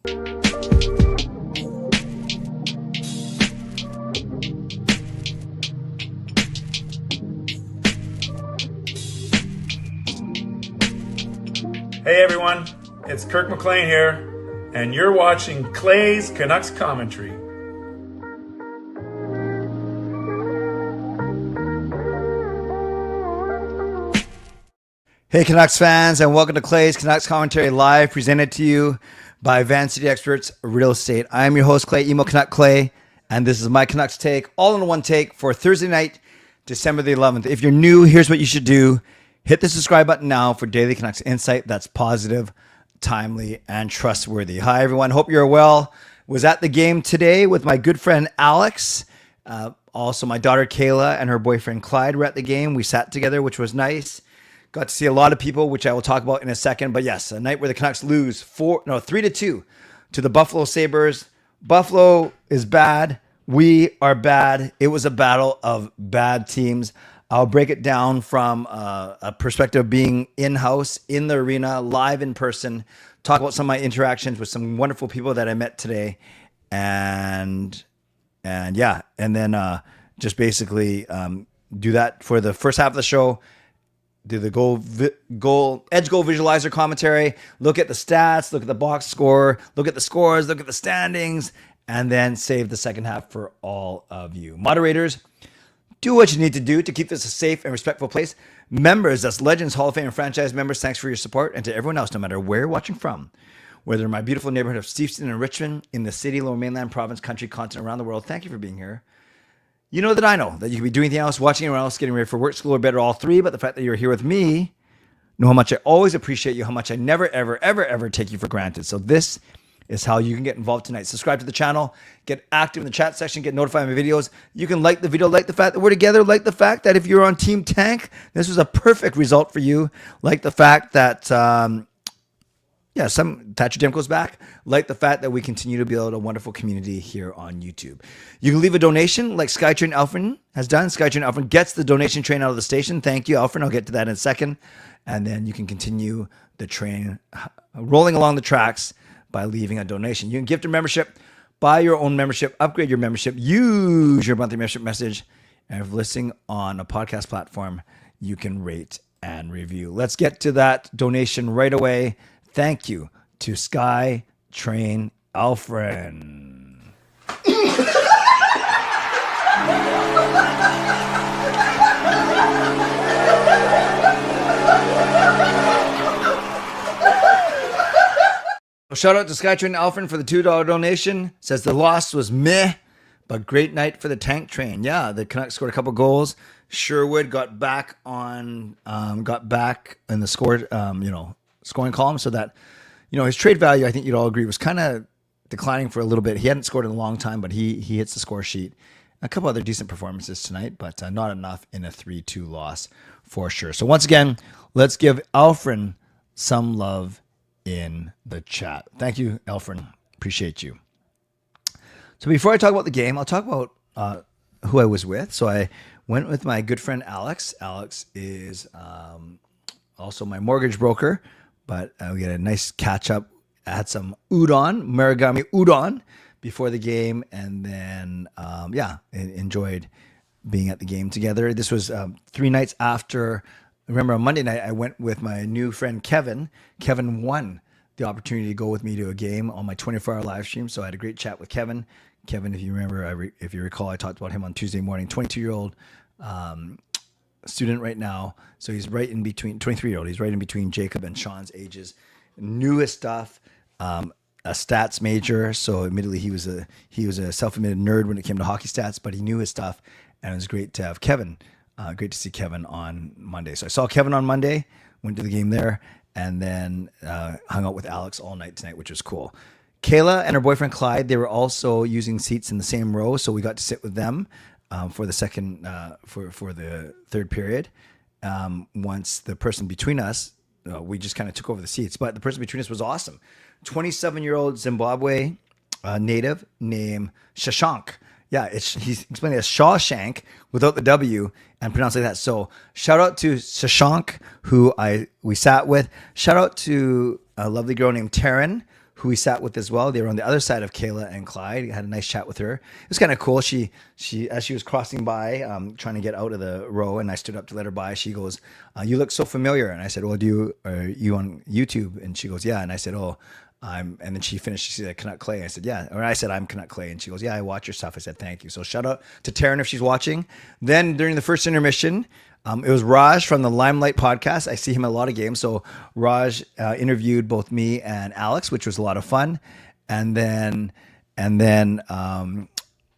Hey everyone, it's Kirk McLean here, and you're watching Clay's Canucks Commentary. Hey Canucks fans, and welcome to Clay's Canucks Commentary Live, presented to you by Van City Experts Real Estate. I am your host, Clay, emo Canuck Clay, and this is my Canucks take, all in one take for Thursday night, December the 11th. If you're new, here's what you should do. Hit the subscribe button now for daily Canucks insight that's positive, timely, and trustworthy. Hi, everyone. Hope you're well. Was at the game today with my good friend Alex. Also, my daughter Kayla and her boyfriend Clyde were at the game. We sat together, which was nice. Got to see a lot of people, which I will talk about in a second. But yes, a night where the Canucks lose 3-2 to the Buffalo Sabres. Buffalo is bad. We are bad. It was a battle of bad teams. I'll break it down from a perspective of being in-house, in the arena, live in person, talk about some of my interactions with some wonderful people that I met today. And then just basically do that for the first half of the show. Do the edge goal visualizer commentary, look at the stats, look at the box score, look at the scores, look at the standings, and then save the second half for all of you. Moderators, do what you need to do to keep this a safe and respectful place. Members, that's Legends, Hall of Fame, and franchise members, thanks for your support. And to everyone else, no matter where you're watching from, whether in my beautiful neighborhood of Steveston and Richmond, in the city, Lower Mainland, province, country, continent, around the world, thank you for being here. You know that I know that you could be doing anything else, watching anyone else, getting ready for work, school, or bed, or all three. But the fact that you're here with me, know how much I always appreciate you, how much I never, ever, ever, ever take you for granted. So this is how you can get involved tonight. Subscribe to the channel, get active in the chat section, get notified of my videos. You can like the video, like the fact that we're together, like the fact that if you're on Team Tank, this was a perfect result for you. Like the fact that, Thatcher Demko's back. Like the fact that we continue to build a wonderful community here on YouTube. You can leave a donation like Skytrain Yrvin has done. Skytrain Yrvin gets the donation train out of the station. Thank you, Yrvin. I'll get to that in a second. And then you can continue the train rolling along the tracks by leaving a donation. You can gift a membership, buy your own membership, upgrade your membership, use your monthly membership message, and if listening on a podcast platform, you can rate and review. Let's get to that donation right away. Thank you to Sky Train Yrvin. Shout out to Skytrain Yrvin for the $2 donation. Says the loss was meh, but great night for the tank train. Yeah, the Canucks scored a couple goals. Sherwood got back in the scoring column, so that his trade value, I think you'd all agree, was kind of declining for a little bit. He hadn't scored in a long time, but he hits the score sheet. A couple other decent performances tonight, but not enough in a 3-2 loss for sure. So once again, let's give Yrvin some love in the chat. Thank you, Yrvin. Appreciate you. So before I talk about the game, I'll talk about who I was with. So I went with my good friend Alex. Alex is also my mortgage broker, but we had a nice catch up. I had some udon, Marigami udon, before the game, and then enjoyed being at the game together. This was 3 nights after. Remember, on Monday night, I went with my new friend Kevin. Kevin won the opportunity to go with me to a game on my 24-hour live stream. So I had a great chat with Kevin. Kevin, if you remember, if you recall, I talked about him on Tuesday morning. 22-year-old student right now. So he's right in between, 23-year-old. He's right in between Jacob and Sean's ages. Newest stuff, a stats major. So admittedly, he was a self-admitted nerd when it came to hockey stats, but he knew his stuff, and it was great to have Kevin. Great to see Kevin on Monday. So I saw Kevin on Monday, went to the game there, and then hung out with Alex all night tonight, which was cool. Kayla and her boyfriend Clyde, they were also using seats in the same row, so we got to sit with them for the third period. Once the person between us, we just kind of took over the seats, but the person between us was awesome. 27-year-old Zimbabwe native named Shashank. Yeah, he's explaining it as Shawshank without the W and pronounced like that. So shout out to Shashank, who we sat with. Shout out to a lovely girl named Taryn, who he sat with as well. They were on the other side of Kayla and Clyde. I had a nice chat with her. It was kind of cool. She as she was crossing by, trying to get out of the row, and I stood up to let her by. She goes, "You look so familiar." And I said, "Well, are you on YouTube?" And she goes, "Yeah." And I said, "Oh, and then she finished. She said, Canuck Clay." I said, "Yeah." Or I said, "I'm Canuck Clay." And she goes, "Yeah, I watch your stuff." I said, "Thank you." So shout out to Taryn if she's watching. Then during the first intermission, it was Raj from the Limelight podcast. I see him at a lot of games. So Raj interviewed both me and Alex, which was a lot of fun. And then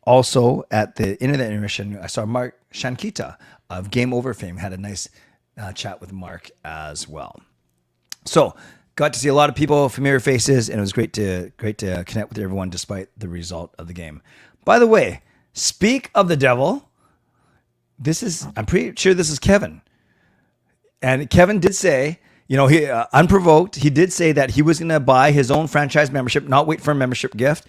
also at the end of the intermission, I saw Mark Shankita of Game Over fame. Had a nice chat with Mark as well. So got to see a lot of people, familiar faces, and it was great to connect with everyone despite the result of the game. By the way, speak of the devil. I'm pretty sure this is Kevin. And Kevin did say, he unprovoked, he did say that he was going to buy his own franchise membership, not wait for a membership gift,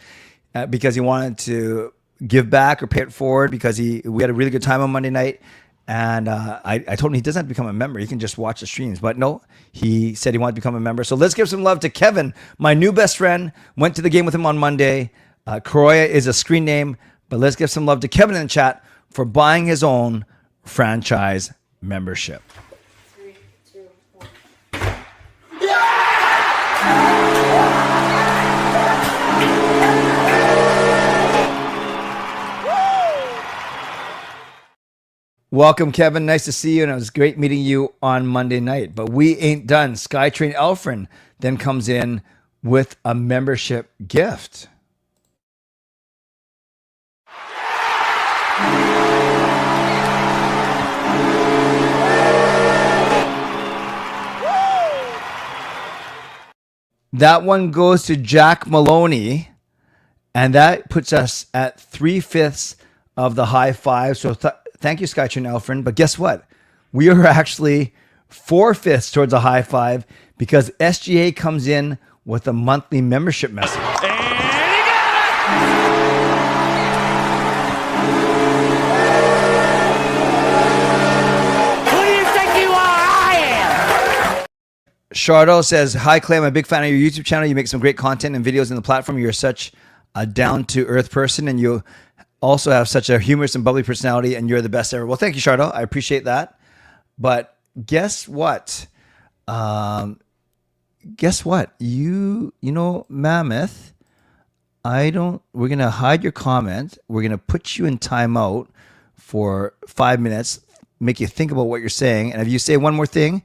because he wanted to give back or pay it forward because we had a really good time on Monday night. And I told him he doesn't have to become a member. He can just watch the streams. But no, he said he wanted to become a member. So let's give some love to Kevin, my new best friend. Went to the game with him on Monday. Koroya is a screen name. But let's give some love to Kevin in the chat for buying his own franchise membership. 3, 2, 1. Welcome, Kevin. Nice to see you, and it was great meeting you on Monday night. But we ain't done. Skytrain Yrvin then comes in with a membership gift. That one goes to Jack Maloney, and that puts us at 3/5 of the high five. So thank you, Skytrain Yrvin. But guess what? We are actually 4/5 towards a high five because SGA comes in with a monthly membership message. Shardo says, "Hi, Clay. I'm a big fan of your YouTube channel. You make some great content and videos in the platform. You're such a down-to-earth person, and you also have such a humorous and bubbly personality, and you're the best ever." Well, thank you, Shardo. I appreciate that. But guess what? Mammoth, we're going to hide your comment. We're going to put you in timeout for 5 minutes, make you think about what you're saying. And if you say one more thing,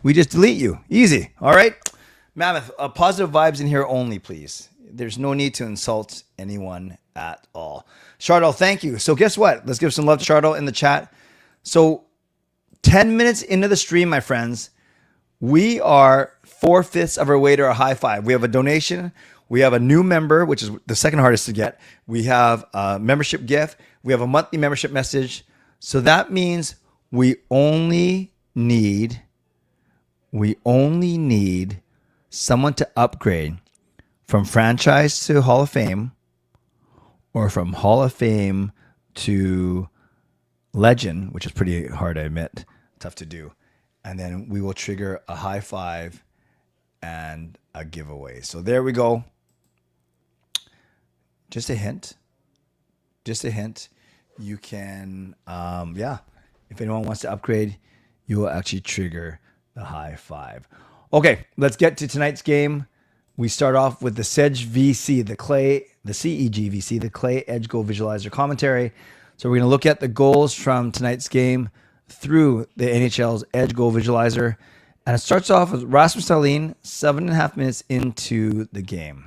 we just delete you. Easy. All right? Mammoth, positive vibes in here only, please. There's no need to insult anyone at all. Shardo, thank you. So guess what? Let's give some love to Shardo in the chat. So 10 minutes into the stream, my friends, we are 4/5 of our way to our high five. We have a donation. We have a new member, which is the second hardest to get. We have a membership gift. We have a monthly membership message. So that means we only need someone to upgrade from franchise to Hall of Fame or from Hall of Fame to Legend, which is pretty hard, I admit, tough to do. And then we will trigger a high five and a giveaway. So there we go. Just a hint. You can, if anyone wants to upgrade, you will actually trigger the high five. Okay, let's get to tonight's game. We start off with the CEG VC, the CEG VC, the Clay Edge Goal Visualizer commentary. So we're going to look at the goals from tonight's game through the NHL's Edge Goal Visualizer. And it starts off with Rasmus Dahlin, 7.5 minutes into the game.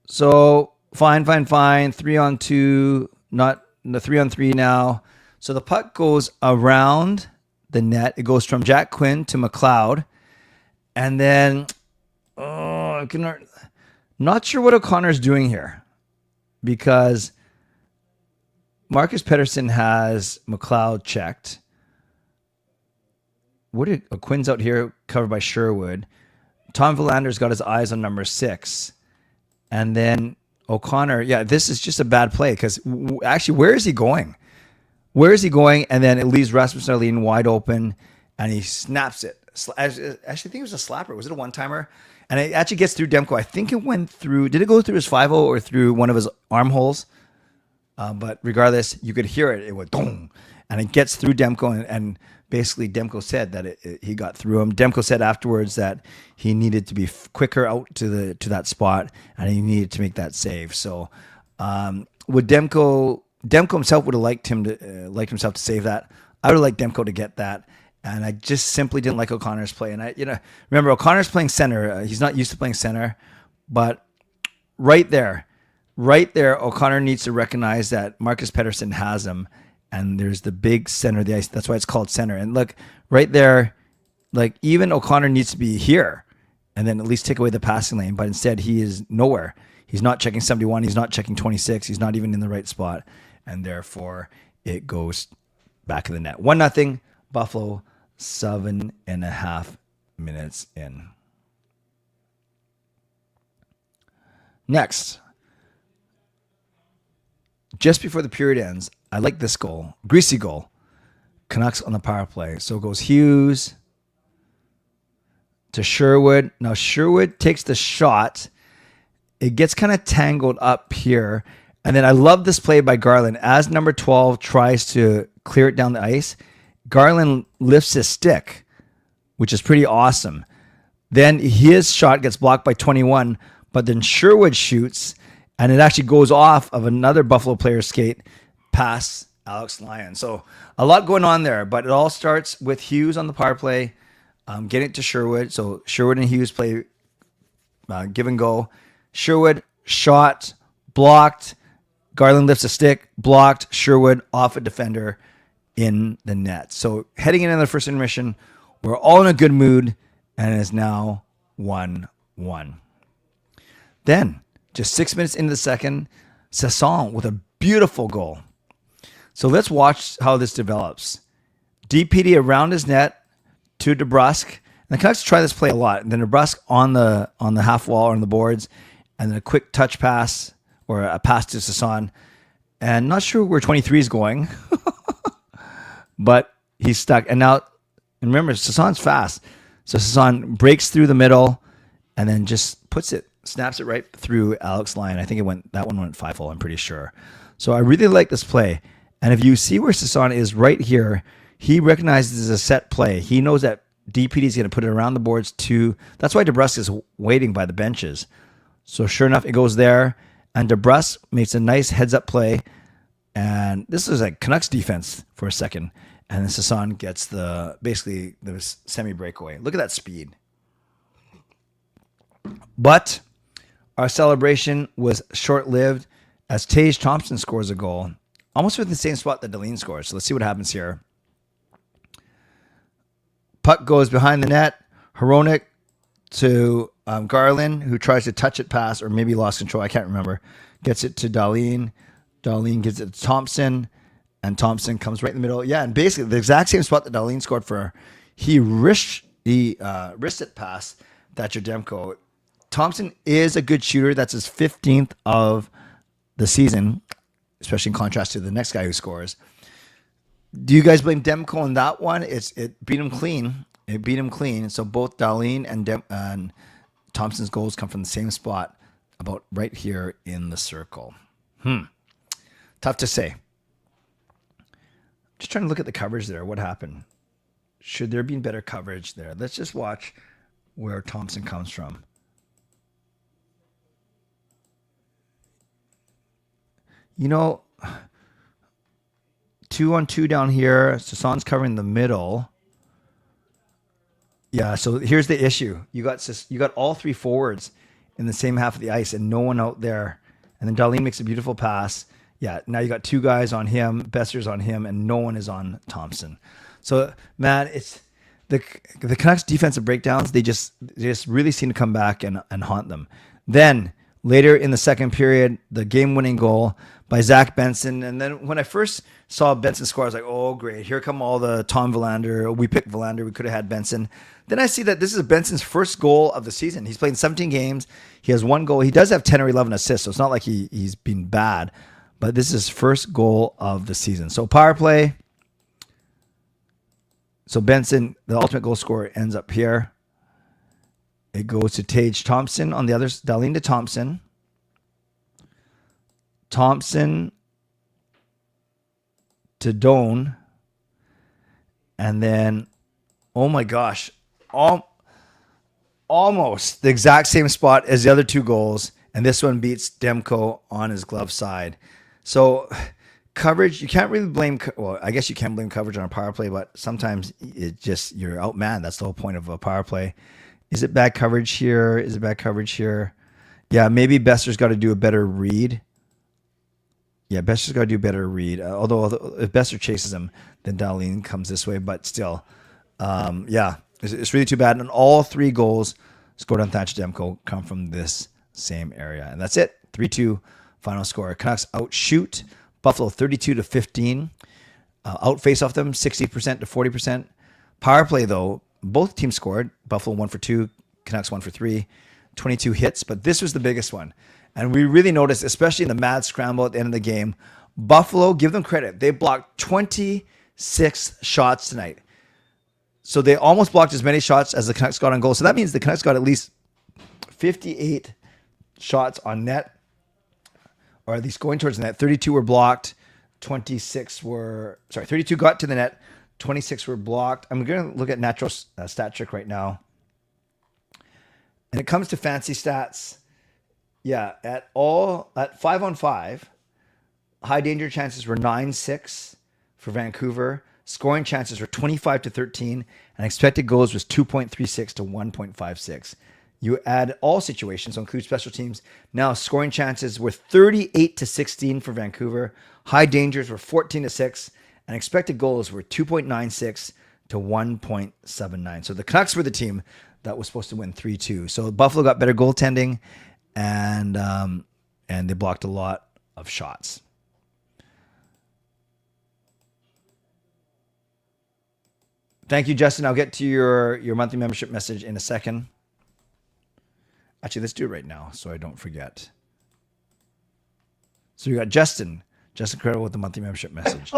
So fine. 3-on-2, not the 3-on-3 now. So the puck goes around the net. It goes from Jack Quinn to McLeod. And then, not sure what O'Connor's doing here because Marcus Pettersson has McLeod checked. Quinn's out here covered by Sherwood. Tom Verlander's got his eyes on number 6. And then O'Connor, this is just a bad play because actually, where is he going? And then it leaves Rasmus Dahlin wide open and he snaps it. I actually think it was a slapper. Was it a one-timer? And it actually gets through Demko. I think it went through, did it go through his 5-0 or through one of his armholes? But regardless, you could hear it. It went dong. And it gets through Demko. And basically, Demko said that he got through him. Demko said afterwards that he needed to be quicker out to that spot. And he needed to make that save. So would Demko himself would have liked himself to save that. I would have liked Demko to get that. And I just simply didn't like O'Connor's play. And remember, O'Connor's playing center. He's not used to playing center. But right there, O'Connor needs to recognize that Marcus Pettersson has him. And there's the big center of the ice. That's why it's called center. And look, right there, like even O'Connor needs to be here. And then at least take away the passing lane. But instead, he is nowhere. He's not checking 71. He's not checking 26. He's not even in the right spot. And therefore, it goes back of the net. 1-0. Buffalo, 7.5 minutes in. Next, just before the period ends, I like this goal. Greasy goal. Canucks on the power play. So it goes Hughes to Sherwood. Now Sherwood takes the shot. It gets kind of tangled up here. And then I love this play by Garland. As number 12 tries to clear it down the ice, Garland lifts his stick, which is pretty awesome. Then his shot gets blocked by 21, but then Sherwood shoots, and it actually goes off of another Buffalo player's skate past Alex Lyon. So a lot going on there, but it all starts with Hughes on the power play, getting it to Sherwood. So Sherwood and Hughes play give and go. Sherwood shot, blocked. Garland lifts a stick, blocked. Sherwood off a defender in the net. So heading into the first intermission, we're all in a good mood, and it is now 1-1. Then, just 6 minutes into the second, Sasson with a beautiful goal. So let's watch how this develops. DPD around his net to DeBrusque. And the Canucks try this play a lot. And then DeBrusque on the half wall or on the boards, and then a quick touch pass or a pass to Sasson. And not sure where 23 is going. But he's stuck. And now, and remember, Sasson's fast. So Sasson breaks through the middle and then just snaps it right through Alex Lyon. I think that one went 5-0, I'm pretty sure. So I really like this play. And if you see where Sasson is right here, he recognizes a set play. He knows that DPD is going to put it around the boards too. That's why DeBrusque is waiting by the benches. So sure enough, it goes there. And DeBrusque makes a nice heads-up play. And this is like Canucks defense for a second. And then Sasson gets the semi-breakaway. Look at that speed. But our celebration was short-lived as Tage Thompson scores a goal. Almost with the same spot that Dahlin scores. So let's see what happens here. Puck goes behind the net. Hronek to Garland, who tries to touch it past, or maybe lost control. I can't remember. Gets it to Dahlin. Dahlin gives it to Thompson. And Thompson comes right in the middle. Yeah, and basically the exact same spot that Dahlin scored for. He wrist it past Thatcher Demko. Thompson is a good shooter. That's his 15th of the season, especially in contrast to the next guy who scores. Do you guys blame Demko on that one? It beat him clean. It beat him clean. So both Dahlin and Thompson's goals come from the same spot, about right here in the circle. Tough to say. Just trying to look at the coverage there. What happened? Should there be better coverage there? Let's just watch where Thompson comes from. You know, 2-on-2 down here. Sasson's covering the middle. Yeah, so here's the issue. You got all three forwards in the same half of the ice and no one out there. And then Dahlin makes a beautiful pass. Yeah, now you got two guys on him, Besser's on him, and no one is on Thompson. So, man, it's the Canucks defensive breakdowns, they just really seem to come back and haunt them. Then, later in the second period, the game-winning goal by Zach Benson. And then when I first saw Benson score, I was like, oh, great. Here come all the Tom Volander. We picked Volander. We could have had Benson. Then I see that this is Benson's first goal of the season. He's played 17 games. He has one goal. He does have 10 or 11 assists, so it's not like he's been bad. But this is his first goal of the season. So power play. So Benson, the ultimate goal scorer, ends up here. It goes to Tage Thompson on the other, Darlene to Thompson. Thompson to Doan. And then, oh my gosh, almost the exact same spot as the other two goals. And this one beats Demko on his glove side. So coverage, you can't really blame, well, I guess you can blame coverage on a power play, but sometimes it just, you're outmanned. That's the whole point of a power play. Is it bad coverage here? Is it bad coverage here? Yeah, maybe Besser's got to do a better read. Yeah, Besser's got to do a better read. Although if Besser chases him, then Darlene comes this way. But still, yeah, it's really too bad. And all three goals scored on Thatcher Demko come from this same area. And that's it. 3-2 final score. Canucks outshoot Buffalo 32-15. Out face off them 60% to 40%. Power play, though, both teams scored. Buffalo 1 for 2, Canucks 1 for 3, 22 hits. But this was the biggest one. And we really noticed, especially in the mad scramble at the end of the game, Buffalo, give them credit. They blocked 26 shots tonight. So they almost blocked as many shots as the Canucks got on goal. So that means the Canucks got at least 58 shots on net, or at least going towards the net. 32 were blocked. 32 got to the net. 26 were blocked. I'm going to look at natural stat trick right now. And it comes to fancy stats. Yeah, at 5-on-5, high danger chances were 9-6 for Vancouver. Scoring chances were 25-13, and expected goals was 2.36 to 1.56. You add all situations, so include special teams. Now scoring chances were 38-16 for Vancouver. High dangers were 14-6, and expected goals were 2.96 to 1.79. So the Canucks were the team that was supposed to win 3-2. So Buffalo got better goaltending, and they blocked a lot of shots. Thank you, Justin. I'll get to your monthly membership message in a second. Actually, let's do it right now so I don't forget. So you got Justin Credible with the monthly membership message.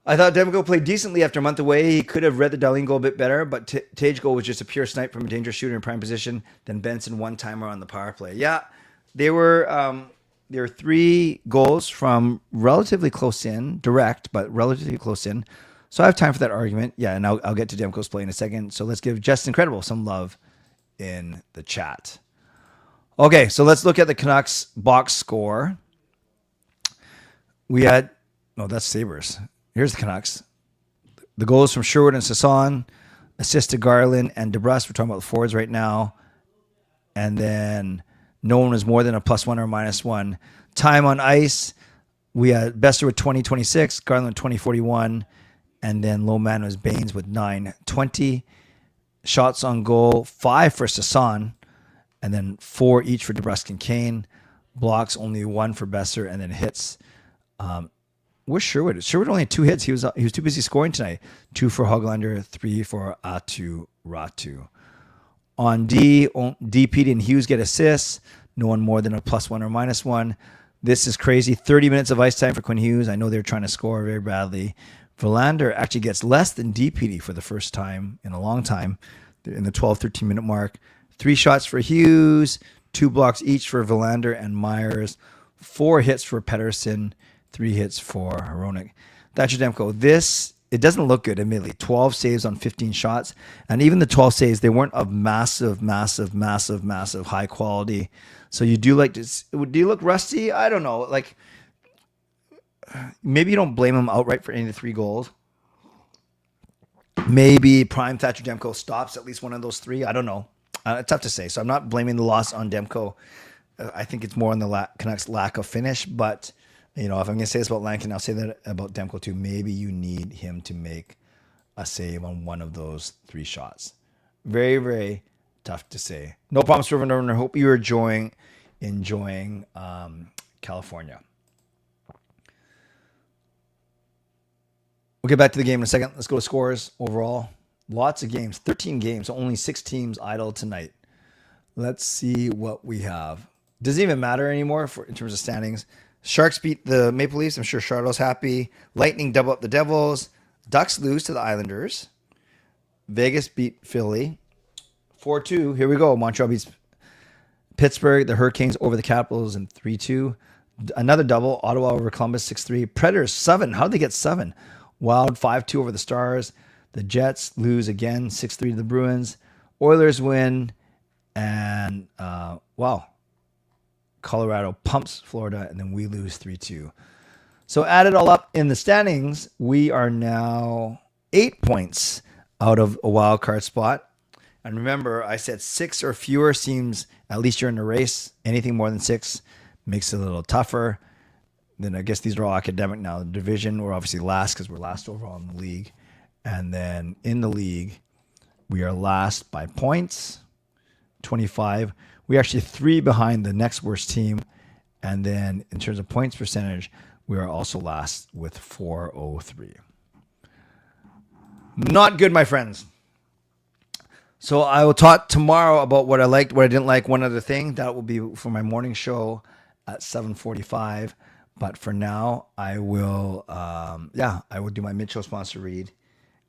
I thought Demko played decently after a month away. He could have read the Darlene goal a bit better, but Tage goal was just a pure snipe from a dangerous shooter in prime position. Then Benson one-timer on the power play. Yeah, there were 3 goals from relatively close in, direct, but relatively close in. So I have time for that argument. Yeah, and I'll get to Demko's play in a second. So let's give Justin Credible some love in the chat. Okay, so let's look at the Canucks box score. We had, no, that's Sabres. Here's the Canucks. The goals from Sherwood and Sasson, assist to Garland and DeBrus. We're talking about the forwards right now. And then no one was more than a +1 or -1. Time on ice, we had Besser with 20-26, Garland 20-41, and then low man was Baines with 9-20. Shots on goal, 5 for Sasson, and then 4 each for DeBrusque and Kane. Blocks, only 1 for Besser, and then hits. Where's Sherwood? Sherwood only had 2 hits. He was too busy scoring tonight. 2 for Hoglander, 3 for Atu Ratu. On D, Petey and Hughes get assists. No one more than a +1 or -1. This is crazy. 30 minutes of ice time for Quinn Hughes. I know they're trying to score very badly. Verlander actually gets less than D Petey for the first time in a long time in the 12-13 minute mark. 3 shots for Hughes, 2 blocks each for Verlander and Myers, 4 hits for Pettersson, 3 hits for Hronek. Thatcher Demko, it doesn't look good, admittedly. 12 saves on 15 shots. And even the 12 saves, they weren't of massive high quality. So you do do you look rusty? I don't know. Like, maybe you don't blame him outright for any of the 3 goals. Maybe prime Thatcher Demko stops at least one of those 3. I don't know. It's tough to say. So I'm not blaming the loss on Demko. I think it's more on the Canucks' lack of finish, but if I'm going to say this about Lankin, I'll say that about Demko too. Maybe you need him to make a save on one of those 3 shots. Very, very tough to say. No problem, Swervin Yrvin. I hope you're enjoying California. We'll get back to the game in a second. Let's go to scores overall. Lots of games. 13 games. Only 6 teams idle tonight. Let's see what we have. doesn't even matter anymore in terms of standings. Sharks beat the Maple Leafs. I'm sure Charlotte's happy. Lightning double up the Devils. Ducks lose to the Islanders. Vegas beat Philly 4-2. Here we go. Montreal beats Pittsburgh. The Hurricanes over the Capitals in 3-2. Another double. Ottawa over Columbus 6-3. Predators 7. How did they get 7? Wild 5-2 over the Stars. The Jets lose again 6-3 to the Bruins. Oilers win. And Colorado pumps Florida, and then we lose 3-2. So add it all up in the standings, we are now 8 points out of a wild card spot. And remember, I said 6 or fewer seems at least you're in the race. Anything more than 6 makes it a little tougher. Then I guess these are all academic now. The division, we're obviously last because we're last overall in the league. And then in the league, we are last by points, 25. We actually 3 behind the next worst team. And then in terms of points percentage, we are also last with 403. Not good, my friends. So I will talk tomorrow about what I liked, what I didn't like. One other thing, that will be for my morning show at 7:45. But for now, I will, I will do my mid-show sponsor read.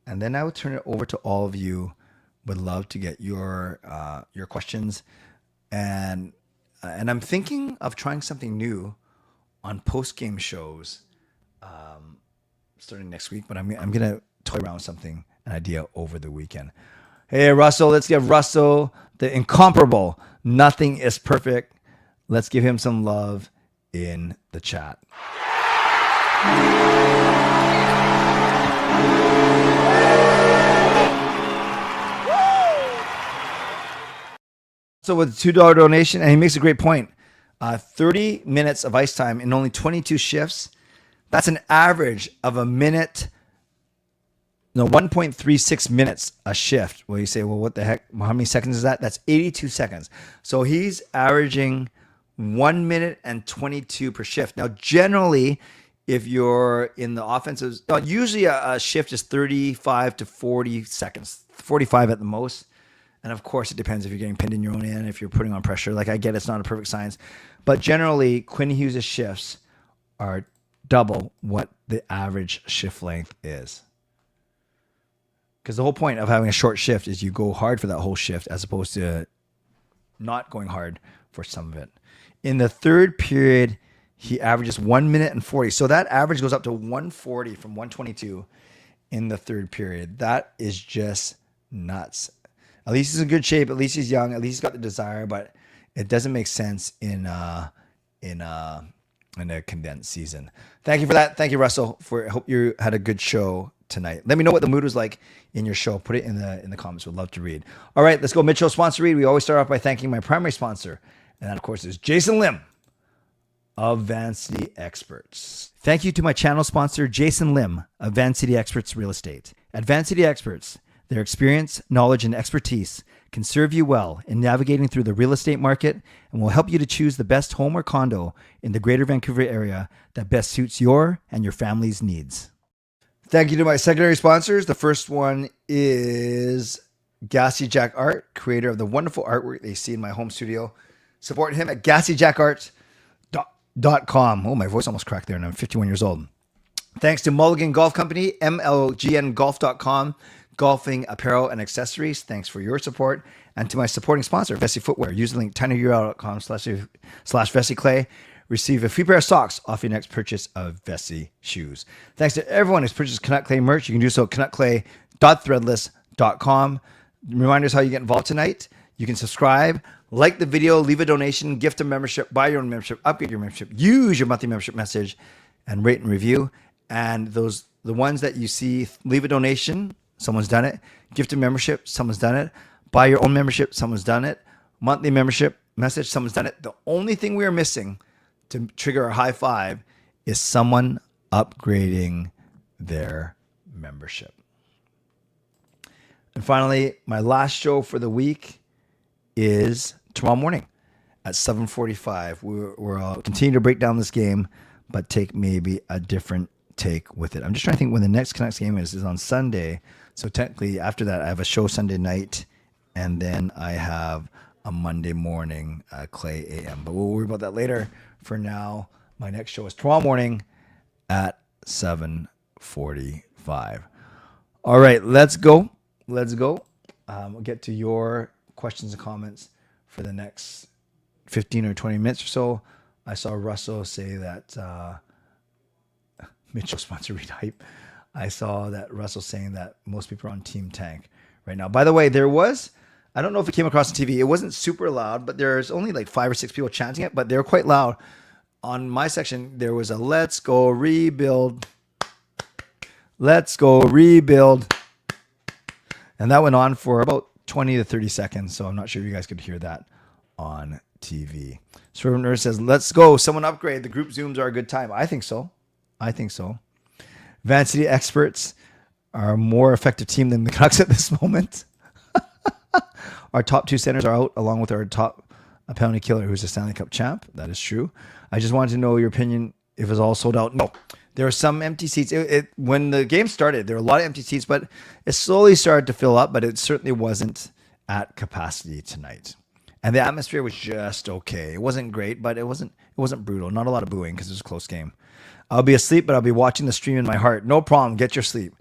And then I will turn it over to all of you. Would love to get your questions. And I'm thinking of trying something new on post-game shows starting next week. But I'm going to toy around with something, an idea over the weekend. Hey, Russell, let's give Russell the incomparable. Nothing is perfect. Let's give him some love in the chat. So with a $2 donation, and he makes a great point. 30 minutes of ice time in only 22 shifts. That's an average of a minute. No, 1.36 minutes a shift. Well, you say, well, what the heck? How many seconds is that? That's 82 seconds. So he's averaging 1 minute and 22 per shift. Now, generally, if you're in the offensive, usually a shift is 35 to 40 seconds, 45 at the most. And of course, it depends if you're getting pinned in your own end, if you're putting on pressure. Like I get it's not a perfect science. But generally, Quinn Hughes' shifts are double what the average shift length is. Because the whole point of having a short shift is you go hard for that whole shift as opposed to not going hard for some of it. In the third period, he averages 1 minute and 40. So that average goes up to 140 from 122 in the third period. That is just nuts. At least he's in good shape. At least he's young. At least he's got the desire. But it doesn't make sense in a condensed season. Thank you for that. Thank you, Russell. I hope you had a good show tonight. Let me know what the mood was like in your show. Put it in the comments. We'd love to read. All right, let's go mid-show sponsor read. We always start off by thanking my primary sponsor. And that, of course, is Jason Lim of Van City Experts. Thank you to my channel sponsor, Jason Lim of Van City Experts Real Estate. At Van City Experts, their experience, knowledge, and expertise can serve you well in navigating through the real estate market and will help you to choose the best home or condo in the greater Vancouver area that best suits your and your family's needs. Thank you to my secondary sponsors. The first one is Gassy Jack Art, creator of the wonderful artwork they see in my home studio. Support him at GassyJackArt.com. Oh, my voice almost cracked there, and I'm 51 years old. Thanks to Mulligan Golf Company, MLGNGolf.com, golfing apparel and accessories. Thanks for your support. And to my supporting sponsor, Vessi Footwear. Use the link tinyurl.com/VessiClay. Receive a free pair of socks off your next purchase of Vessi shoes. Thanks to everyone who's purchased Canuck Clay merch. You can do so at canuckclay.threadless.com. Reminders how you get involved tonight. You can subscribe, like the video, leave a donation, gift a membership, buy your own membership, upgrade your membership, use your monthly membership message, and rate and review. And the ones that you see, leave a donation, someone's done it. Gift a membership, someone's done it. Buy your own membership, someone's done it. Monthly membership message, someone's done it. The only thing we are missing to trigger a high five is someone upgrading their membership. And finally, my last show for the week is tomorrow morning at 7:45. We'll continue to break down this game, but take maybe a different take with it. I'm just trying to think when the next Canucks game is on Sunday. So technically after that, I have a show Sunday night, and then I have a Monday morning, Clay AM. But we'll worry about that later. For now, my next show is tomorrow morning at 7:45. All right, let's go. We'll get to your questions and comments for the next 15 or 20 minutes or so. I saw Russell say that Mitchell sponsor read hype. I saw that Russell saying that most people are on Team Tank right now. By the way, I don't know if it came across the TV. It wasn't super loud, but there's only like 5 or 6 people chanting it, but they were quite loud. On my section, there was a "Let's go rebuild. Let's go rebuild." And that went on for about 20 to 30 seconds. So I'm not sure if you guys could hear that on TV. Swervin Yrvin says, "Let's go. Someone upgrade. The group Zooms are a good time." I think so. Van City experts are a more effective team than the Canucks at this moment. Our top 2 centers are out, along with our top penalty killer, who's a Stanley Cup champ. That is true. I just wanted to know your opinion if it's all sold out. No, there are some empty seats. When the game started, there were a lot of empty seats, but it slowly started to fill up, but it certainly wasn't at capacity tonight. And the atmosphere was just okay. It wasn't great, but it wasn't brutal. Not a lot of booing because it was a close game. I'll be asleep, but I'll be watching the stream in my heart. No problem. Get your sleep.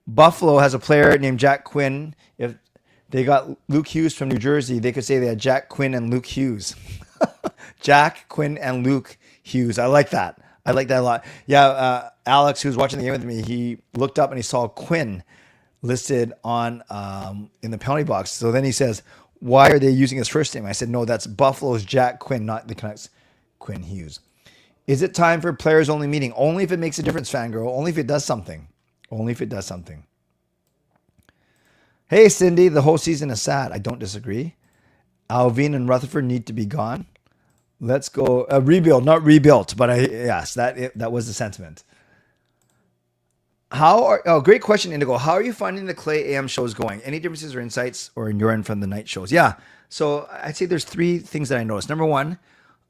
Buffalo has a player named Jack Quinn. If they got Luke Hughes from New Jersey, they could say they had Jack Quinn and Luke Hughes. Jack Quinn and Luke Hughes. I like that. I like that a lot. Yeah, Alex, who was watching the game with me, he looked up and he saw Quinn listed on in the penalty box. So then he says, "Why are they using his first name?" I said, "No, that's Buffalo's Jack Quinn, not the Canucks' Quinn Hughes." Is it time for players only meeting? Only if it makes a difference, fangirl. Only if it does something. Only if it does something. Hey, Cindy, the whole season is sad. I don't disagree. Alvin and Rutherford need to be gone. Let's go rebuild, not rebuilt, but yes, that was the sentiment. Great question, Indigo. How are you finding the Clay AM shows going? Any differences or insights or in your end from the night shows? Yeah. So I'd say there's 3 things that I noticed. Number 1,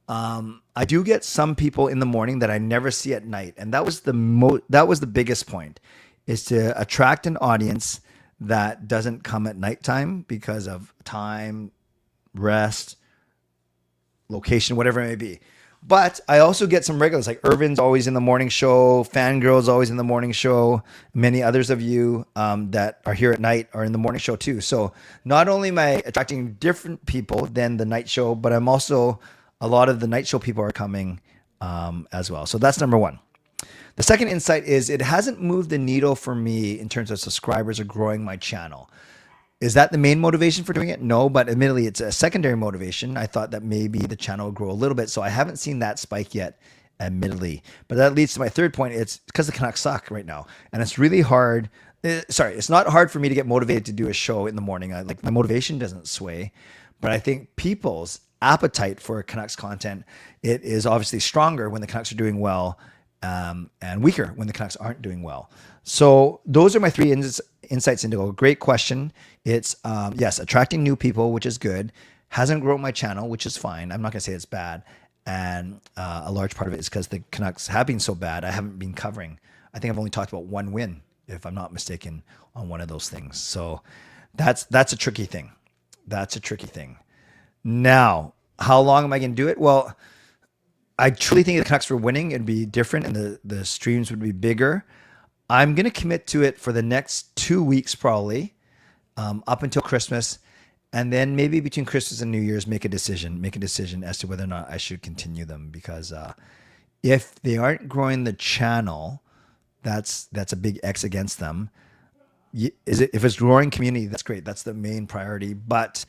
I do get some people in the morning that I never see at night. And that was the biggest point, is to attract an audience that doesn't come at nighttime because of time, rest, location, whatever it may be. But I also get some regulars, like Irvin's always in the morning show, Fangirl's always in the morning show. Many others of you that are here at night are in the morning show too. So not only am I attracting different people than the night show, but I'm also, a lot of the night show people are coming as well. So that's number 1. The second insight is it hasn't moved the needle for me in terms of subscribers or growing my channel. Is that the main motivation for doing it? No, but admittedly, it's a secondary motivation. I thought that maybe the channel would grow a little bit, so I haven't seen that spike yet, admittedly. But that leads to my third point. It's because the Canucks suck right now, and it's really hard. It's not hard for me to get motivated to do a show in the morning. My motivation doesn't sway, but I think people's appetite for Canucks content, it is obviously stronger when the Canucks are doing well, and weaker when the Canucks aren't doing well. So those are my 3 insights into it. Great question. It's, yes, attracting new people, which is good. Hasn't grown my channel, which is fine. I'm not going to say it's bad. And a large part of it is because the Canucks have been so bad, I haven't been covering. I think I've only talked about 1 win, if I'm not mistaken, on one of those things. So that's a tricky thing. That's a tricky thing. Now, how long am I going to do it? Well, I truly think if the Canucks were winning, it'd be different and the streams would be bigger. I'm going to commit to it for the next 2 weeks, probably, up until Christmas. And then maybe between Christmas and New Year's, make a decision as to whether or not I should continue them. Because if they aren't growing the channel, that's a big X against them. If it's growing community, that's great. That's the main priority. But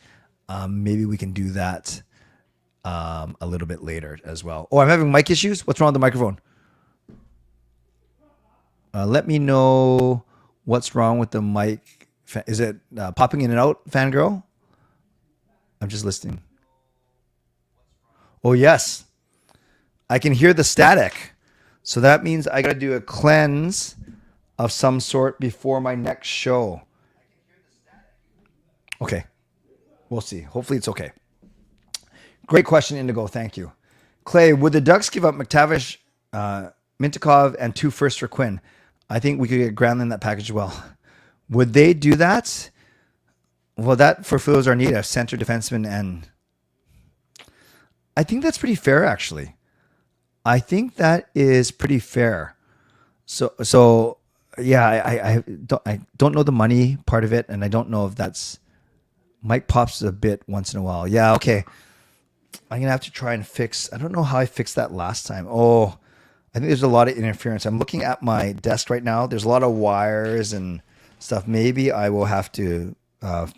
maybe we can do that a little bit later as well. Oh, I'm having mic issues. What's wrong with the microphone? Let me know what's wrong with the mic. Is it popping in and out, fangirl? I'm just listening. Oh, yes. I can hear the static. So that means I got to do a cleanse of some sort before my next show. Okay. We'll see. Hopefully it's okay. Great question, Indigo. Thank you. Clay, would the Ducks give up McTavish, Mintikov, and 2 firsts for Quinn? I think we could get Granlund in that package as well. Would they do that? Well, that fulfills our need, a center defenseman, and I think that's pretty fair, actually. I think that is pretty fair. So yeah, I don't know the money part of it, and I don't know if that's Mike pops a bit once in a while. Yeah, okay. I'm gonna have to try and fix. I don't know how I fixed that last time. Oh, I think there's a lot of interference. I'm looking at my desk right now. There's a lot of wires and stuff. Maybe I will have to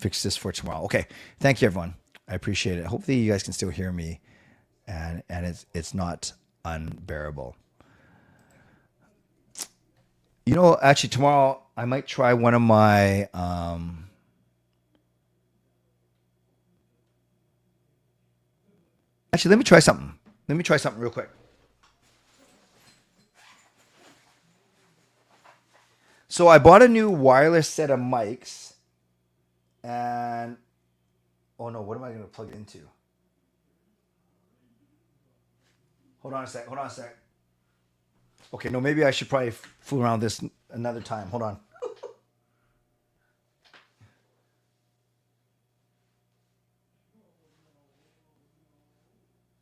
fix this for tomorrow. Okay. Thank you, everyone. I appreciate it. Hopefully, you guys can still hear me, and it's not unbearable. You know, actually, tomorrow I might try one of my. Actually, let me try something. Let me try something real quick. So I bought a new wireless set of mics, and oh no, what am I going to plug it into? Hold on a sec. Hold on a sec. Okay, no, maybe I should probably fool around this another time. Hold on.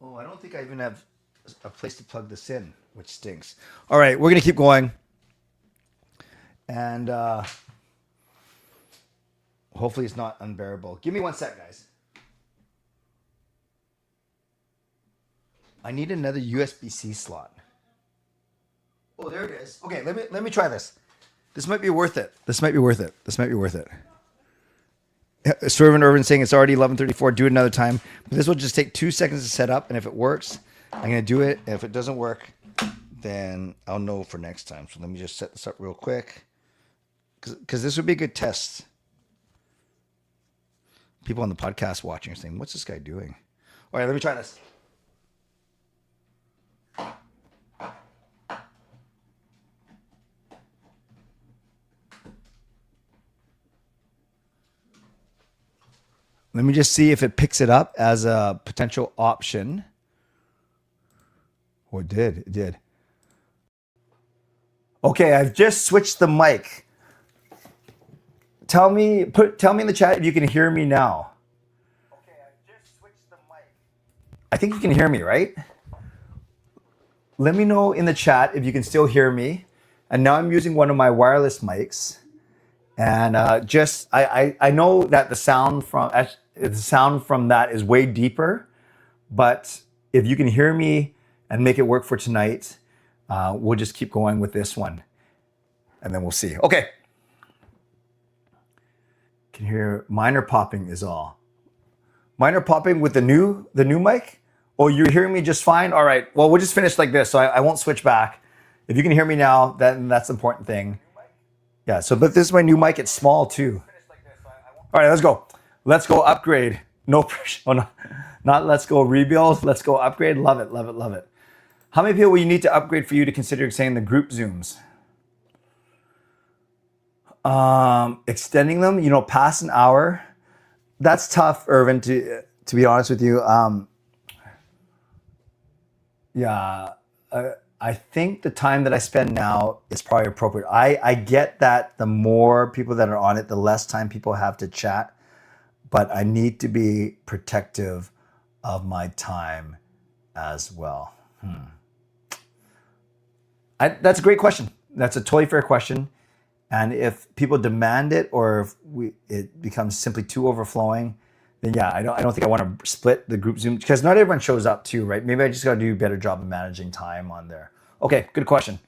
Oh, I don't think I even have a place to plug this in, which stinks. All right, we're going to keep going. And hopefully it's not unbearable. Give me 1 sec, guys. I need another USB-C slot. Oh, there it is. Okay, let me try this. This might be worth it. This might be worth it. This might be worth it. Swervin Yrvin saying it's already 11:34. Do it another time. But this will just take 2 seconds to set up, and if it works, I'm gonna do it. And if it doesn't work, then I'll know for next time. So let me just set this up real quick, because this would be a good test. People on the podcast watching are saying, "What's this guy doing?" All right, let me try this. Let me just see if it picks it up as a potential option. Oh, it did. It did. Okay, I've just switched the mic. Tell me in the chat if you can hear me now. Okay, I've just switched the mic. I think you can hear me, right? Let me know in the chat if you can still hear me. And now I'm using one of my wireless mics. And I know that the sound from that is way deeper, but if you can hear me and make it work for tonight, we'll just keep going with this one, and then we'll see. Okay. Can hear minor popping is all. Minor popping with the new mic? Oh, you're hearing me just fine? All right. Well, we'll just finish like this, so I won't switch back. If you can hear me now, then that's the important thing. Yeah, but this is my new mic. It's small too. All right, let's go. Let's go upgrade. No pressure. Oh, no. Not let's go rebuild. Let's go upgrade. Love it, love it, love it. How many people will you need to upgrade for you to consider saying the group Zooms? Extending them, past an hour. That's tough, Irvin, to be honest with you. I think the time that I spend now is probably appropriate. I get that the more people that are on it, the less time people have to chat, but I need to be protective of my time as well. That's a great question. That's a totally fair question. And if people demand it, or if it becomes simply too overflowing, then yeah, I don't think I want to split the group Zoom, because not everyone shows up too, right? Maybe I just got to do a better job of managing time on there. Okay, good question.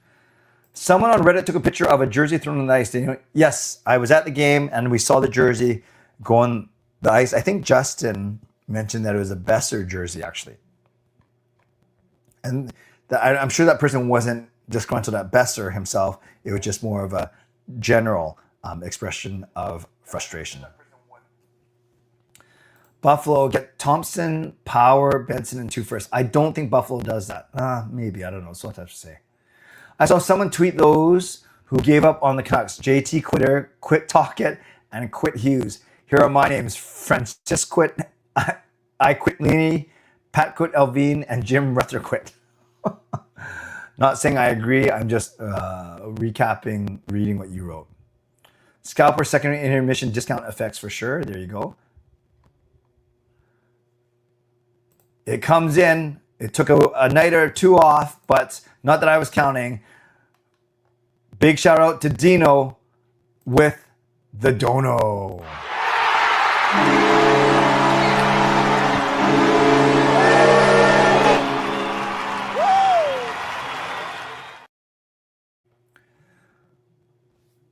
Someone on Reddit took a picture of a jersey thrown on the ice. Yes, I was at the game and we saw the jersey go on the ice. I think Justin mentioned that it was a Besser jersey, actually. And I'm sure that person wasn't disgruntled at Besser himself. It was just more of a general expression of frustration. Buffalo, get Thompson, Power, Benson, and 2 first. I don't think Buffalo does that. Maybe, I don't know. It's what I have to say. I saw someone tweet those who gave up on the Canucks. JT Quitter, Quit Talkett, and Quit Hughes. Here are my names. Francis Quit, I Quit Leany, Pat Quit Elvine, and Jim Ruther Quit. Not saying I agree. I'm just recapping, reading what you wrote. Scalper secondary intermission discount effects for sure. There you go. It comes in. It took a night or two off, but not that I was counting. Big shout out to Dino with the dono.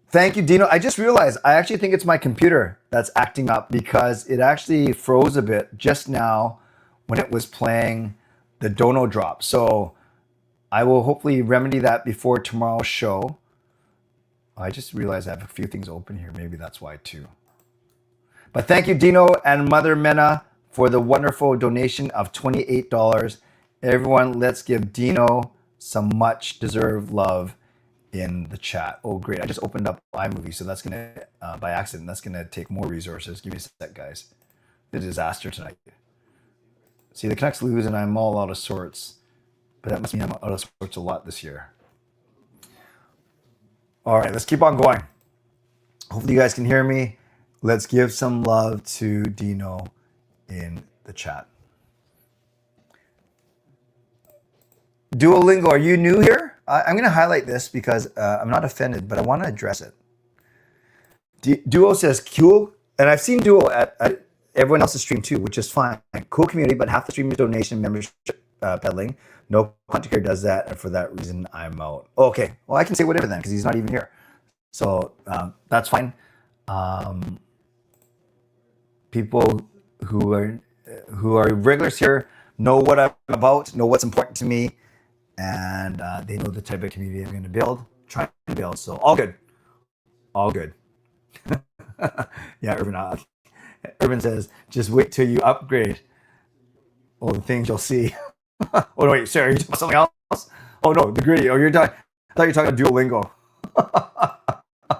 Thank you, Dino. I just realized I actually think it's my computer that's acting up because it actually froze a bit just now when it was playing the dono drop. So I will hopefully remedy that before tomorrow's show. I just realized I have a few things open here. Maybe that's why too. But thank you, Dino and Mother Mena, for the wonderful donation of $28. Everyone, let's give Dino some much deserved love in the chat. Oh, great. I just opened up iMovie, so that's going to, by accident, that's going to take more resources. Give me a sec, guys. The disaster tonight. See, the Canucks lose, and I'm all out of sorts. But that must mean I'm out of sorts a lot this year. All right, let's keep on going. Hopefully you guys can hear me. Let's give some love to Dino in the chat. Duolingo, are you new here? I'm going to highlight this because I'm not offended, but I want to address it. Duo says cool, and I've seen Duo at everyone else's stream too, which is fine. Cool community, but half the stream is donation membership peddling. No content creator does that, and for that reason, I'm out. Okay, well I can say whatever then because he's not even here, so that's fine. People who are regulars here know what I'm about, know what's important to me. And they know the type of community I'm going to build, try to build. So all good. All good. Yeah, Yrvin says, just wait till you upgrade. All the things you'll see. Oh, no, wait, sorry, you're talking about something else? Oh, no, the gritty. Oh, I thought you were talking about Duolingo.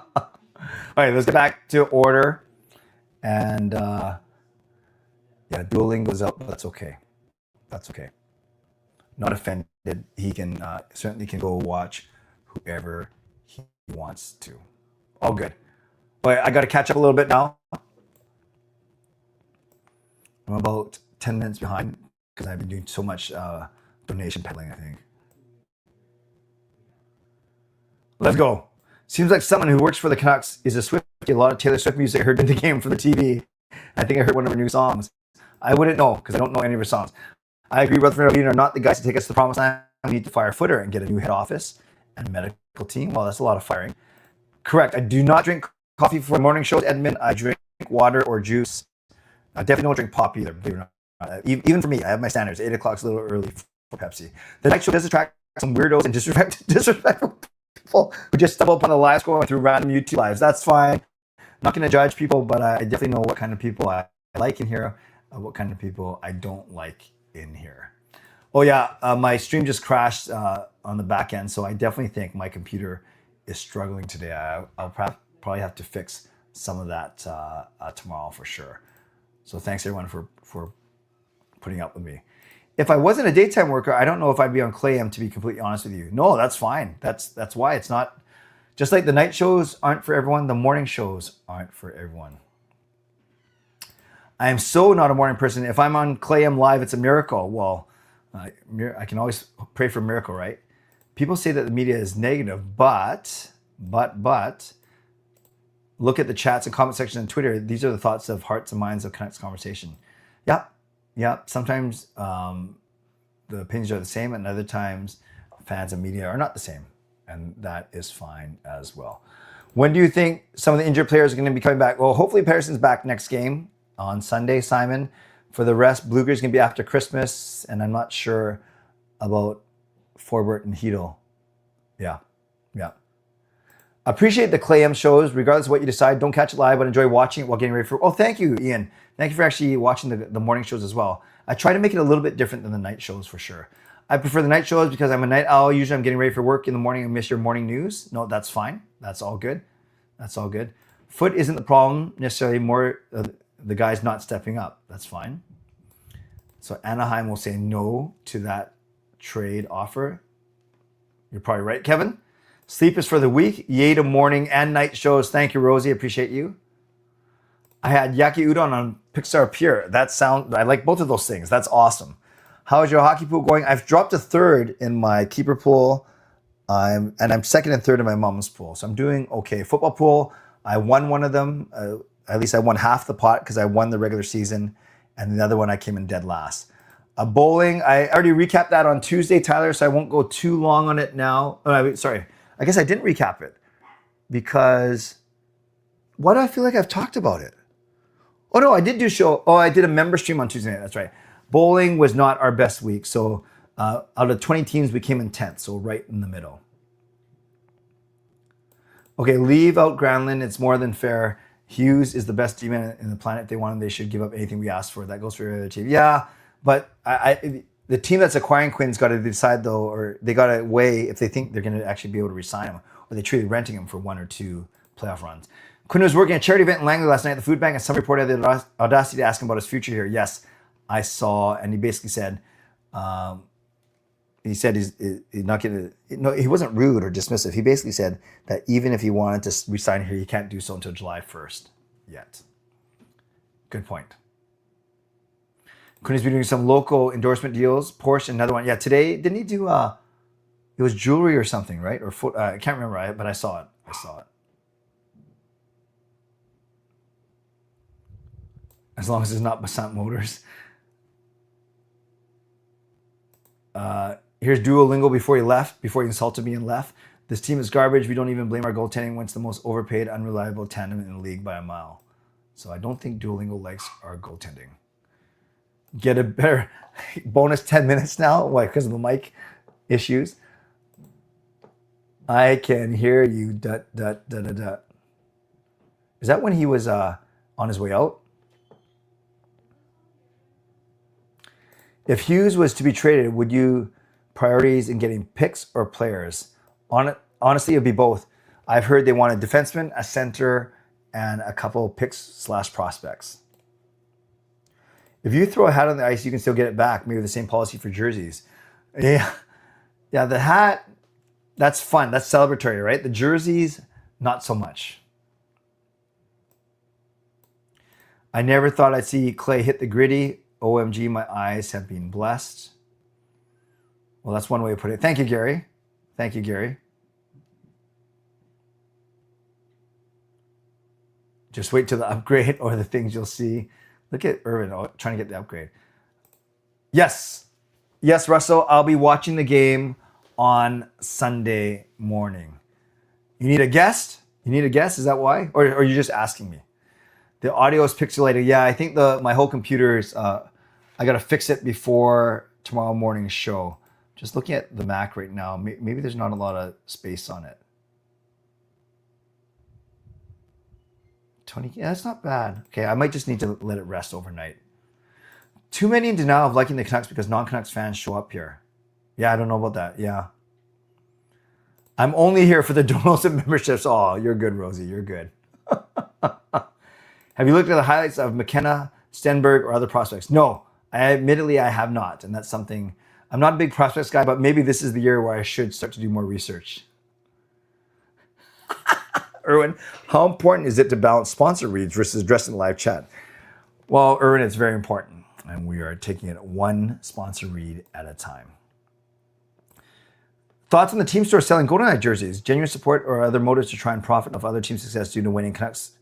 All right, let's get back to order. And yeah, Duolingo's up, but that's okay. That's okay. Not offended. He can certainly can go watch whoever he wants to. All good. But I got to catch up a little bit now. I'm about 10 minutes behind because I've been doing so much donation peddling, I think. Let's go. Seems like someone who works for the Canucks is a Swiftie. A lot of Taylor Swift music I heard in the game from the TV. I think I heard one of her new songs. I wouldn't know because I don't know any of her songs. I agree, Rutherford and Yrvin are not the guys to take us to the promised land. We need to fire Footer and get a new head office and medical team. Well, that's a lot of firing. Correct. I do not drink coffee for morning shows, Edmund. I drink water or juice. I definitely don't drink pop either, believe it or not. Even for me, I have my standards. 8 o'clock's a little early for Pepsi. The night show does attract some weirdos and disrespectful people who just stumble upon the live scrolling through random YouTube lives. That's fine. I'm not going to judge people, but I definitely know what kind of people I like in here, what kind of people I don't like in here. Oh yeah, my stream just crashed on the back end, so I definitely think my computer is struggling today. I'll probably have to fix some of that tomorrow for sure. So thanks everyone for putting up with me. If I wasn't a daytime worker, I don't know if I'd be on Clayam, to be completely honest with you. No, that's fine. That's why it's not. Just like the night shows aren't for everyone, the morning shows aren't for everyone. I am so not a morning person. If I'm on Clayam Live, it's a miracle. Well, I can always pray for a miracle, right? People say that the media is negative, but look at the chats and comment sections on Twitter. These are the thoughts of hearts and minds of Canucks conversation. Yeah. Sometimes the opinions are the same, and other times fans and media are not the same, and that is fine as well. When do you think some of the injured players are going to be coming back? Well, hopefully Patterson's back next game on Sunday, Simon. For the rest, Blueger's going to be after Christmas, and I'm not sure about Forbert and Hedel. Yeah. Appreciate the Clayam shows. Regardless of what you decide, don't catch it live, but enjoy watching it while getting ready for... Oh, thank you, Ian. Thank you for actually watching the morning shows as well. I try to make it a little bit different than the night shows for sure. I prefer the night shows because I'm a night owl. Usually I'm getting ready for work in the morning and miss your morning news. No, that's fine. That's all good. Foot isn't the problem necessarily, more the guys not stepping up. That's fine. So Anaheim will say no to that trade offer. You're probably right, Kevin. Sleep is for the weak. Yay to morning and night shows. Thank you, Rosie. Appreciate you. I had yaki udon on Pixar Pier. I like both of those things. That's awesome. How is your hockey pool going? I've dropped a third in my keeper pool. I'm second and third in my mom's pool. So I'm doing okay. Football pool, I won one of them. At least I won half the pot because I won the regular season. And the other one I came in dead last. Bowling, I already recapped that on Tuesday, Tyler, so I won't go too long on it now. Sorry, I guess I didn't recap it because why do I feel like I've talked about it? Oh no, I did do show. Oh, I did a member stream on Tuesday night. That's right. Bowling was not our best week. So out of 20 teams, we came in 10th. So right in the middle. Okay, leave out Granlund. It's more than fair. Hughes is the best demon in the planet. If they want him, they should give up anything we asked for. That goes for every other team. Yeah, but the team that's acquiring Quinn's got to decide though, or they got to weigh if they think they're going to actually be able to resign him, or they truly renting him for 1 or 2 playoff runs. Quinn was working at a charity event in Langley last night at the food bank, and some reporter had the audacity to ask him about his future here. Yes, I saw, and he basically said, he's not going to. No, he wasn't rude or dismissive. He basically said that even if he wanted to resign here, he can't do so until July 1st yet. Good point. Quinn's been doing some local endorsement deals. Porsche, another one. Yeah, today didn't he do? It was jewelry or something, right? Or foot. I can't remember, but I saw it. As long as it's not Basant Motors. Here's Duolingo before he insulted me and left. This team is garbage. We don't even blame our goaltending when it's the most overpaid, unreliable tandem in the league by a mile. So I don't think Duolingo likes our goaltending. Get a better bonus 10 minutes now. Why? Because of the mic issues. I can hear you. Dot, dot, dot, dot, dot. Is that when he was on his way out? If Hughes was to be traded, would you priorities in getting picks or players? Honestly, it'd be both. I've heard they want a defenseman, a center, and a couple picks/prospects. If you throw a hat on the ice, you can still get it back. Maybe the same policy for jerseys. Yeah, the hat, that's fun. That's celebratory, right? The jerseys, not so much. I never thought I'd see Clay hit the gritty. OMG, my eyes have been blessed. Well, that's one way to put it. Thank you, Gary. Thank you, Gary. Just wait till the upgrade or the things you'll see. Look at Yrvin trying to get the upgrade. Yes. Yes, Russell, I'll be watching the game on Sunday morning. You need a guest? Is that why? Or are you just asking me? The audio is pixelated. Yeah, I think my whole computer is, I got to fix it before tomorrow morning's show. Just looking at the Mac right now, maybe there's not a lot of space on it. 20, yeah, that's not bad. Okay, I might just need to let it rest overnight. Too many in denial of liking the Canucks because non-Canucks fans show up here. Yeah, I don't know about that. Yeah. I'm only here for the donos and memberships. Oh, you're good, Rosie. You're good. Have you looked at the highlights of McKenna, Stenberg, or other prospects? No, admittedly, I have not. And that's something, I'm not a big prospects guy, but maybe this is the year where I should start to do more research. Erwin, how important is it to balance sponsor reads versus addressing live chat? Well, Erwin, it's very important. And we are taking it one sponsor read at a time. Thoughts on the team store selling Golden Knight jerseys? Genuine support or other motives to try and profit off other team success due to winning Canucks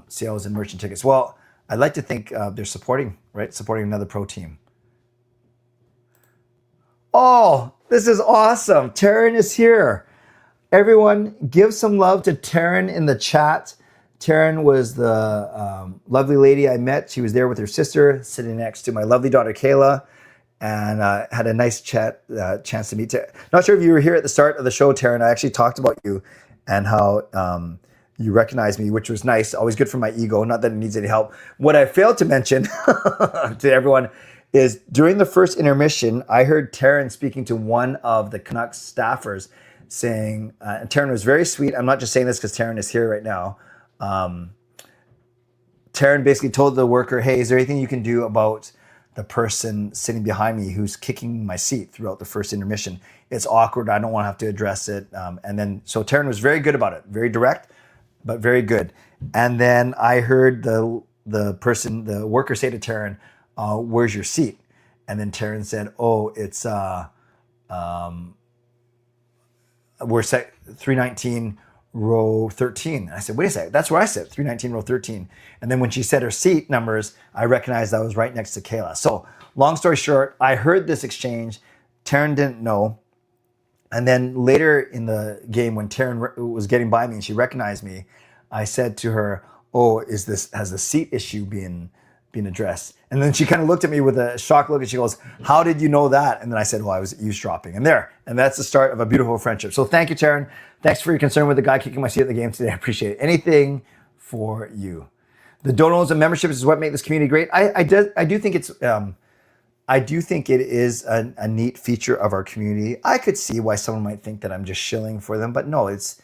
sales and merchant tickets? Well, I'd like to think they're supporting, right? Supporting another pro team. Oh, this is awesome. Taryn is here. Everyone, give some love to Taryn in the chat. Taryn was the lovely lady I met. She was there with her sister, sitting next to my lovely daughter, Kayla, and had a nice chance to meet Taryn. Not sure if you were here at the start of the show, Taryn. I actually talked about you and how you recognized me, which was nice. Always good for my ego. Not that it needs any help. What I failed to mention to everyone is during the first intermission, I heard Taryn speaking to one of the Canucks staffers saying, and Taryn was very sweet. I'm not just saying this because Taryn is here right now. Taryn basically told the worker, hey, is there anything you can do about the person sitting behind me who's kicking my seat throughout the first intermission. It's awkward. I don't want to have to address it. And then, so Taryn was very good about it. Very direct, but very good. And then I heard the worker say to Taryn, where's your seat? And then Taryn said, oh, it's, we're set 319 row 13. I said, wait a second, that's where I sit, 319 row 13. And then when she said her seat numbers, I recognized I was right next to Kayla. So long story short, I heard this exchange. Taryn didn't know. And then later in the game, when Taryn was getting by me and she recognized me, I said to her, oh, has the seat issue been addressed? And then she kind of looked at me with a shocked look and she goes, how did you know that? And then I said, well, I was eavesdropping. And that's the start of a beautiful friendship. So thank you, Taryn. Thanks for your concern with the guy kicking my seat at the game today. I appreciate it. Anything for you. The donos and memberships is what make this community great. I do think it is a neat feature of our community. I could see why someone might think that I'm just shilling for them, but no, if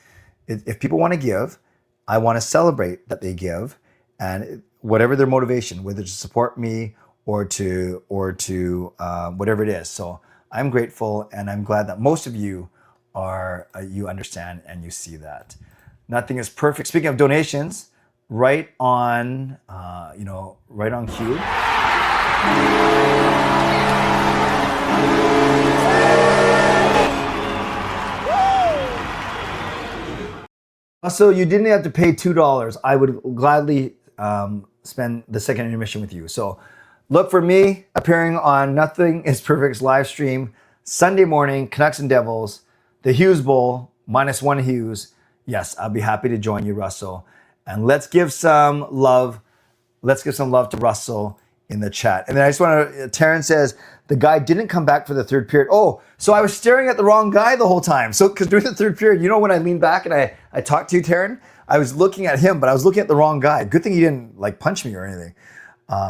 people want to give, I want to celebrate that they give, and whatever their motivation, whether to support me or to whatever it is. So I'm grateful, and I'm glad that most of you you understand and you see that. Nothing is perfect. Speaking of donations, right on cue. Also, you didn't have to pay $2. I would gladly spend the second intermission with you. So look for me appearing on Nothing is Perfect's live stream Sunday morning, Canucks and Devils, the Hughes Bowl, -1 Hughes. Yes, I'll be happy to join you, Russell. And let's give some love. Let's give some love to Russell in the chat. And then I just want to, Taryn says, the guy didn't come back for the third period. Oh, so I was staring at the wrong guy the whole time. So, because during the third period, when I leaned back and I talked to you, Taryn, I was looking at him, but I was looking at the wrong guy. Good thing he didn't punch me or anything.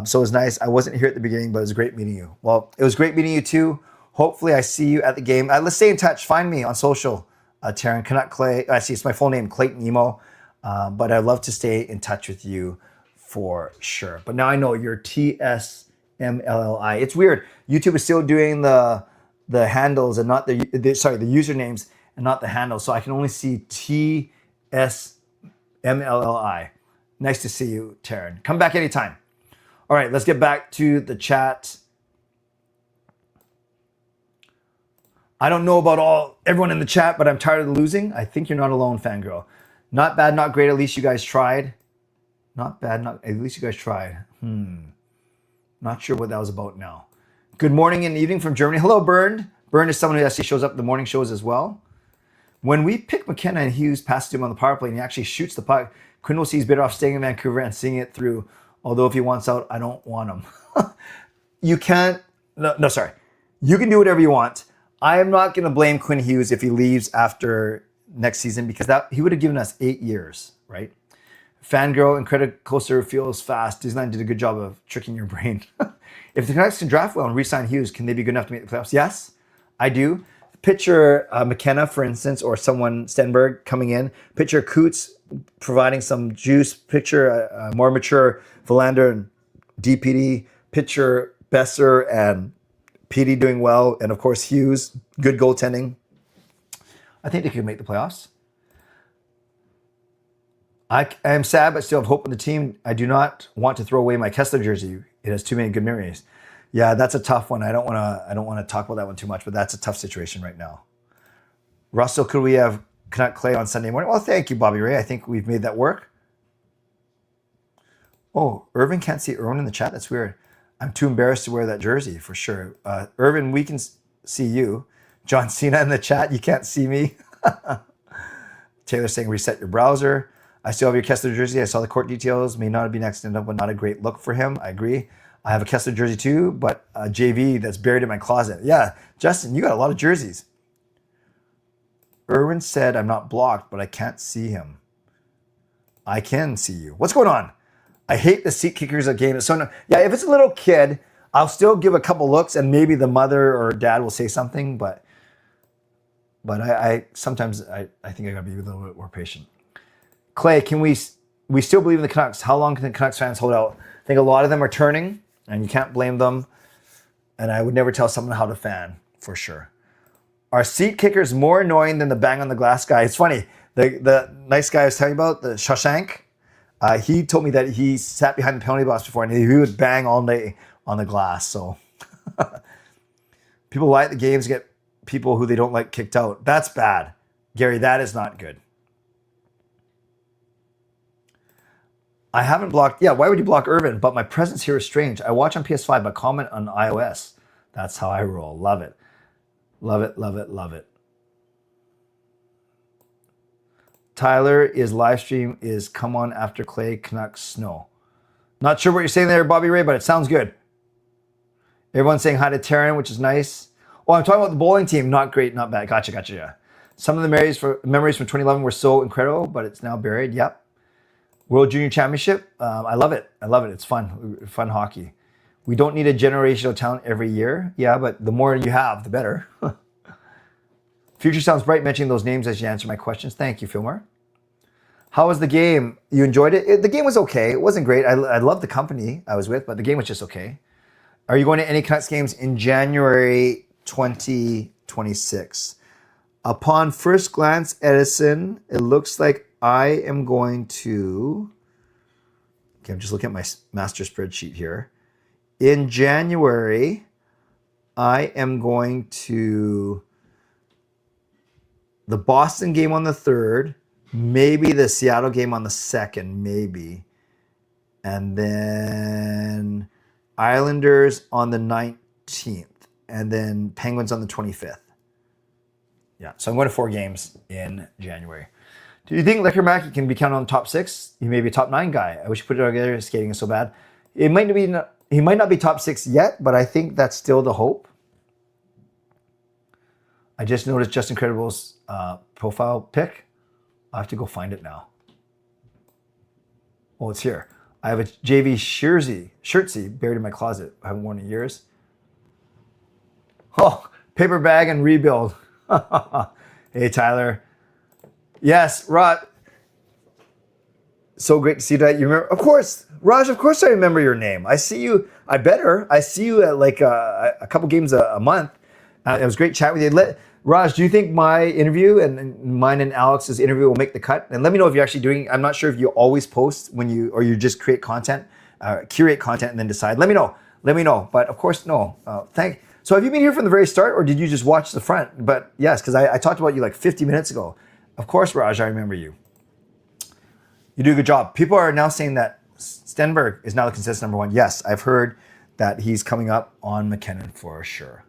So it was nice. I wasn't here at the beginning, but it was great meeting you. Well, it was great meeting you too. Hopefully I see you at the game. Let's stay in touch. Find me on social, Taryn, Canuck Clay. I see it's my full name, Clayton Emo. But I'd love to stay in touch with you for sure. But now I know you're TSMLLI. It's weird. YouTube is still doing the handles and not the usernames and not the handles. So I can only see TSMLLI. Nice to see you, Taryn. Come back anytime. All right, let's get back to the chat. I don't know about everyone in the chat, but I'm tired of losing. I think you're not alone, fangirl. Not bad, not great. At least you guys tried. Not bad, at least you guys tried. Not sure what that was about now. Good morning and evening from Germany. Hello, Bernd. Bernd is someone who actually shows up at the morning shows as well. When we pick McKenna and Hughes past him on the power play and he actually shoots the puck, Quinn sees better off staying in Vancouver and seeing it through. Although if he wants out, I don't want him. You can't. No, sorry. You can do whatever you want. I am not going to blame Quinn Hughes if he leaves after next season, because he would have given us 8 years, right? Fangirl and Credit Coaster feels fast. Disneyland did a good job of tricking your brain. If the Canucks can draft well and re-sign Hughes, can they be good enough to make the playoffs? Yes, I do. Picture McKenna, for instance, or someone, Stenberg, coming in. Picture Coots providing some juice. Picture a more mature Bovenlander and DPD. Picture Besser and PD doing well. And of course, Hughes, good goaltending. I think they could make the playoffs. I am sad, but still have hope in the team. I do not want to throw away my Kessler jersey. It has too many good memories. Yeah, that's a tough one. I don't want to talk about that one too much, but that's a tough situation right now. Russell, could we have Canuck Clay on Sunday morning? Well, thank you, Bobby Ray. I think we've made that work. Oh, Yrvin can't see Yrvin in the chat. That's weird. I'm too embarrassed to wear that jersey for sure. Yrvin, we can see you. John Cena in the chat. You can't see me. Taylor saying reset your browser. I still have your Kessler jersey. I saw the court details. May not have been accidental, but not a great look for him. I agree. I have a Kessler jersey too, but a JV that's buried in my closet. Yeah, Justin, you got a lot of jerseys. Irwin said, I'm not blocked, but I can't see him. I can see you. What's going on? I hate the seat kickers at games. So, yeah, if it's a little kid, I'll still give a couple looks and maybe the mother or dad will say something, but I sometimes I think I gotta be a little bit more patient. Clay, can we still believe in the Canucks? How long can the Canucks fans hold out? I think a lot of them are turning, and you can't blame them. And I would never tell someone how to fan, for sure. Are seat kickers more annoying than the bang on the glass guy? It's funny. The nice guy I was telling you about, the Shawshank, he told me that he sat behind the penalty box before and he would bang all day on the glass. So people lie at the games, get people who they don't like kicked out. That's bad. Gary, that is not good. I haven't blocked. Yeah, why would you block Yrvin? But my presence here is strange. I watch on PS5, but comment on iOS. That's how I roll. Love it. Love it, love it, love it. Tyler is live stream is come on after Clay Canucks snow. Not sure what you're saying there, Bobby Ray, but it sounds good. Everyone's saying hi to Taryn, which is nice. Oh, I'm talking about the bowling team. Not great, not bad. Gotcha, gotcha, yeah. Some of the memories from 2011 were so incredible, but it's now buried. Yep. World Junior Championship. I love it. I love it. It's fun. Fun hockey. We don't need a generational talent every year. Yeah, but the more you have, the better. Future sounds bright mentioning those names as you answer my questions. Thank you, Fillmore. How was the game? You enjoyed it? The game was okay. It wasn't great. I loved the company I was with, but the game was just okay. Are you going to any Canucks games in January 2026? Upon first glance, Edison, it looks like I am going to... Okay, I'm just looking at my master spreadsheet here. In January, I am going to the Boston game on the 3rd, maybe the Seattle game on the 2nd, maybe. And then Islanders on the 19th, and then Penguins on the 25th. Yeah, so I'm going to 4 games in January. Do you think Licker Mackey can be counted on the top 6? He may be a top 9 guy. I wish he put it together. Skating is so bad. He might not be top 6 yet, but I think that's still the hope. I just noticed Justin Credible's profile pic. I'll have to go find it now. Oh, it's here. I have a JV shirtsy buried in my closet. I haven't worn in years. Oh, paper bag and rebuild. Hey, Tyler. Yes, Rod. So great to see that. You remember? Of course, Raj, of course I remember your name. I see you. I see you at like a couple games a month. It was great chat with you. Raj, do you think my interview and mine and Alex's interview will make the cut? And let me know if you're actually doing. I'm not sure if you always post when you or you just create content, curate content, and then decide. Let me know. Let me know. But of course, no. So have you been here from the very start, or did you just watch the front? But yes, because I talked about you like 50 minutes ago. Of course, Raj, I remember you. You do a good job. People are now saying that Stenberg is now the consistent number 1. Yes, I've heard that he's coming up on McKinnon for sure.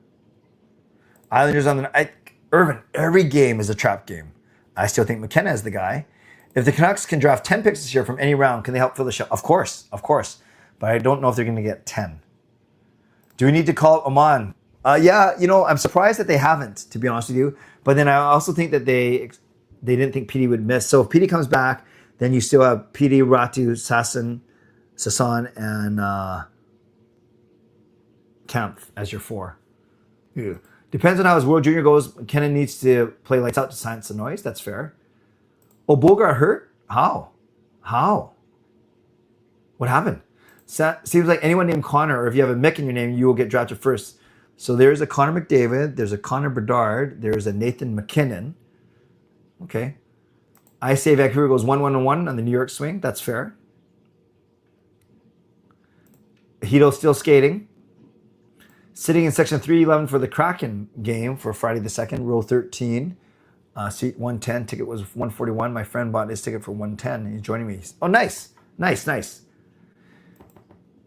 Islanders on the... Yrvin, every game is a trap game. I still think McKenna is the guy. If the Canucks can draft 10 picks this year from any round, can they help fill the shelf? Of course. But I don't know if they're going to get 10. Do we need to call Oman? Yeah, I'm surprised that they haven't, to be honest with you. But then I also think that they didn't think PD would miss. So if PD comes back, then you still have PD, Ratu, Sasan, and Kempf as your 4. Yeah. Depends on how his World Junior goes. McKinnon needs to play lights out to silence the noise. That's fair. Oh, Bogart hurt? How? What happened? Seems like anyone named Connor, or if you have a Mick in your name, you will get drafted first. So there's a Connor McDavid, there's a Connor Bedard, there's a Nathan McKinnon. Okay. I say Vancouver goes 1-1-1 on the New York swing. That's fair. Hito still skating. Sitting in section 311 for the Kraken game for Friday the 2nd, row 13. Seat 110, ticket was 141. My friend bought his ticket for 110. He's joining me. Oh, nice. If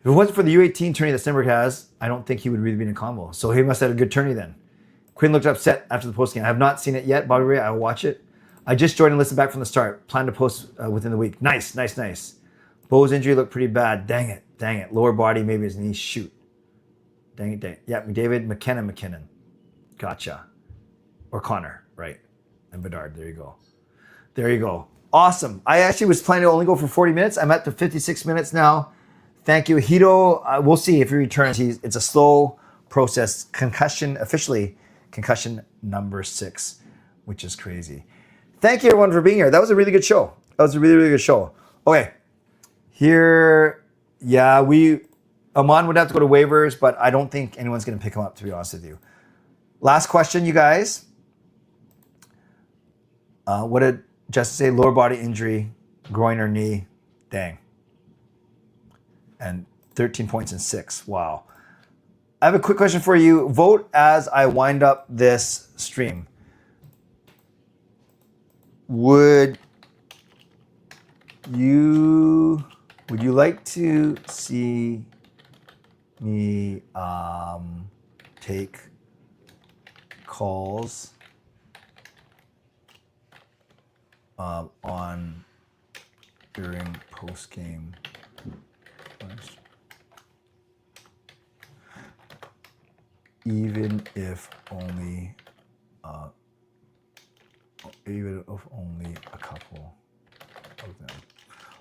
it wasn't for the U18 tourney that Stenberg has, I don't think he would really be in a combo. So he must have had a good tourney then. Quinn looked upset after the postgame. I have not seen it yet, Bobby Ray. I'll watch it. I just joined and listened back from the start. Plan to post within the week. Nice. Bo's injury looked pretty bad. Dang it. Lower body, maybe his knee. Shoot. Dang it. Yeah, McDavid, McKinnon. Gotcha. Or Connor, right. And Bedard. There you go. Awesome. I actually was planning to only go for 40 minutes. I'm at the 56 minutes now. Thank you. Hito, we'll see if he returns. It's a slow process. Concussion number 6, which is crazy. Thank you, everyone, for being here. That was a really good show. Okay. Here, yeah, Amon would have to go to waivers, but I don't think anyone's going to pick him up, to be honest with you. Last question, you guys. What did Justin say? Lower body injury, groin or knee. Dang. And 13 points in 6. Wow. I have a quick question for you. Vote as I wind up this stream. Would you like to see me take calls on during post game? Even if only a couple of them.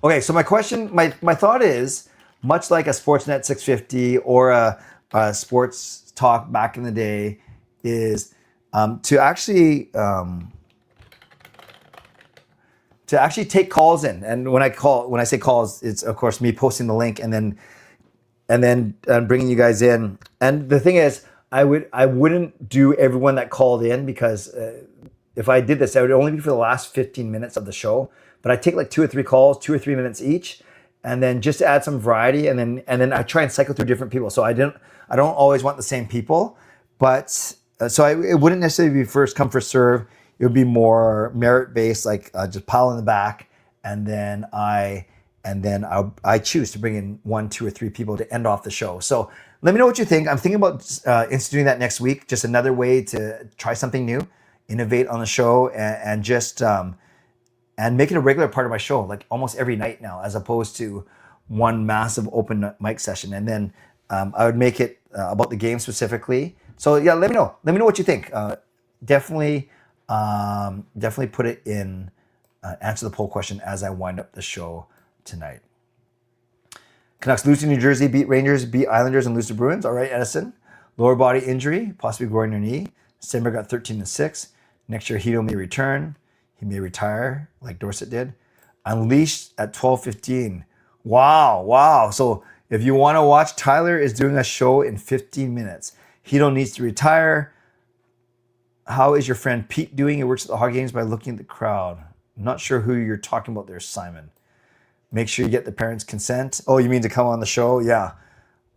Okay, so my question, my thought is, much like a Sportsnet 650 or a sports talk back in the day, is to actually take calls in. And when I say calls, it's of course me posting the link and then bringing you guys in. And the thing is, I wouldn't do everyone that called in, because if I did this, I would only be for the last 15 minutes of the show. But I take like 2 or 3 calls, 2 or 3 minutes each, and then just to add some variety, and then I try and cycle through different people. So I don't always want the same people, but it wouldn't necessarily be first come first serve. It would be more merit based, like just pile in the back, and then I choose to bring in 1, 2, or 3 people to end off the show. So let me know what you think. I'm thinking about instituting that next week. Just another way to try something new, innovate on the show, and just and make it a regular part of my show, like almost every night now, as opposed to one massive open mic session. And then I would make it about the game specifically. So yeah, let me know. Let me know what you think. Definitely put it in. Answer the poll question as I wind up the show tonight. Canucks lose to New Jersey, beat Rangers, beat Islanders, and lose to Bruins. All right, Edison. Lower body injury, possibly groin or knee. Simber got 13-6. Next year, Hito may return. He may retire like Dorsett did. Unleashed at 12:15. Wow. So if you want to watch, Tyler is doing a show in 15 minutes. Hito needs to retire. How is your friend Pete doing? He works at the Hockey Games by looking at the crowd. I'm not sure who you're talking about there, Simon. Make sure you get the parents' consent. Oh, you mean to come on the show? Yeah.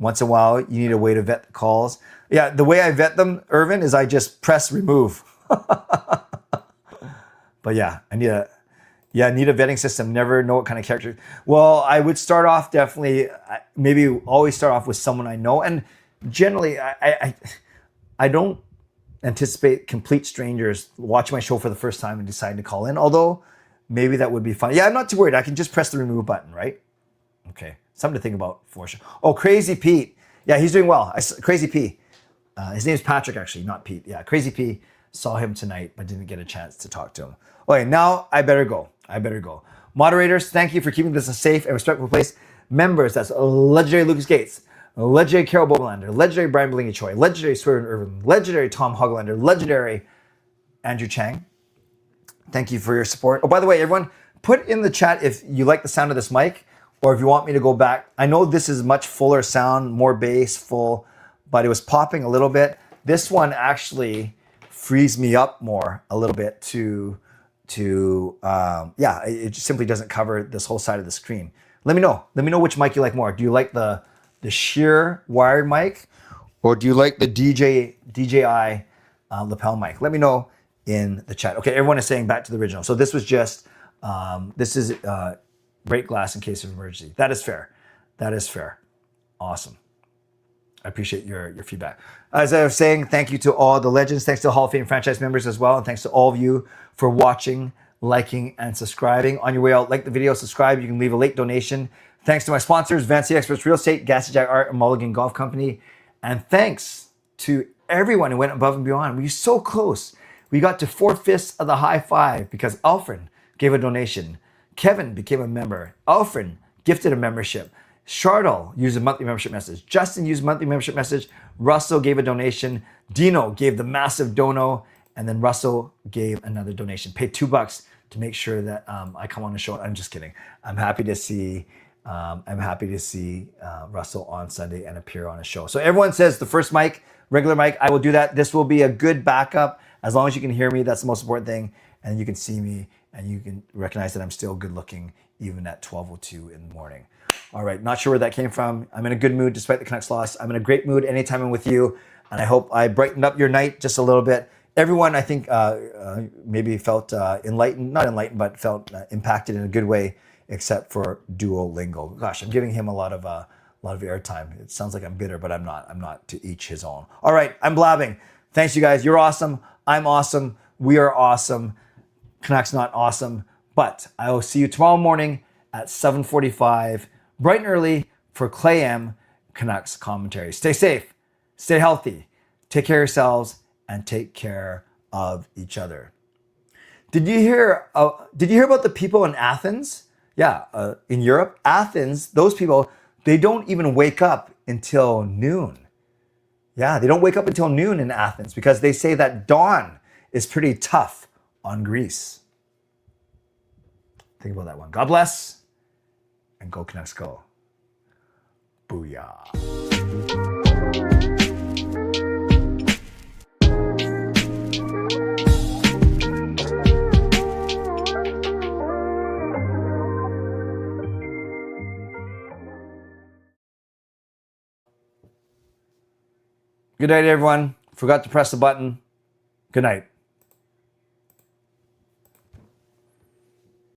Once in a while, you need a way to vet the calls. Yeah, the way I vet them, Irvin, is I just press remove. But yeah, I need a vetting system. Never know what kind of character. Well, I would start off definitely, maybe always start off with someone I know. And generally, I don't anticipate complete strangers watching my show for the first time and deciding to call in. Although maybe that would be fun. Yeah, I'm not too worried. I can just press the remove button, right? Okay, something to think about for sure. Oh, Crazy Pete. Yeah, he's doing well. Crazy P. His name's Patrick, actually, not Pete. Yeah, Crazy P. Saw him tonight, but didn't get a chance to talk to him. Okay, now I better go. Moderators, thank you for keeping this a safe and respectful place. Members, that's legendary Lucas Gates, legendary Carol Bovenlander, legendary Brian Blingy Choi, legendary Swervin Yrvin, legendary Tom Hoglander, legendary Andrew Chang. Thank you for your support. Oh, by the way, everyone, put in the chat if you like the sound of this mic, or if you want me to go back. I know this is much fuller sound, more bass, full, but it was popping a little bit. This one actually frees me up more a little bit it just simply doesn't cover this whole side of the screen. Let me know which mic you like more. Do you like the sheer wired mic, or do you like the DJI lapel mic? Let me know in the chat. Okay, everyone is saying back to the original. So this was just this is break glass in case of emergency. That is fair. Awesome. I appreciate your feedback. As I was saying, thank you to all the legends. Thanks to Hall of Fame franchise members as well. And thanks to all of you for watching, liking, and subscribing. On your way out, like the video, subscribe. You can leave a late donation. Thanks to my sponsors, Vancy Experts Real Estate, Gassy Jack Art, and Mulligan Golf Company. And thanks to everyone who went above and beyond. We were so close. We got to 4/5 of the high five because Alfred gave a donation. Kevin became a member. Alfred gifted a membership. Chardol used a monthly membership message. Justin used a monthly membership message. Russell gave a donation. Dino gave the massive dono. And then Russell gave another donation. Paid $2 to make sure that I come on the show. I'm just kidding. I'm happy to see I'm happy to see Russell on Sunday and appear on a show. So everyone says the first mic, regular mic, I will do that. This will be a good backup. As long as you can hear me, that's the most important thing. And you can see me and you can recognize that I'm still good looking even at 12:02 in the morning. All right, not sure where that came from. I'm in a good mood despite the Canucks loss. I'm in a great mood anytime I'm with you. And I hope I brightened up your night just a little bit. Everyone, I think, maybe felt enlightened, not enlightened, but felt impacted in a good way, except for Duolingo. Gosh, I'm giving him a lot of airtime. It sounds like I'm bitter, but I'm not. I'm not, to each his own. All right, I'm blabbing. Thanks, you guys. You're awesome. I'm awesome. We are awesome. Canucks not awesome. But I will see you tomorrow morning at 7:45, bright and early, for Clay M. Canucks commentary. Stay safe. Stay healthy. Take care of yourselves and take care of each other. Did you hear about the people in Athens? Yeah, in Europe, Athens, those people, they don't even wake up until noon. Yeah, they don't wake up until noon in Athens because they say that dawn is pretty tough on Greece. Think about that one. God bless, and go Canucks go. Booyah. Good night, everyone. Forgot to press the button. Good night.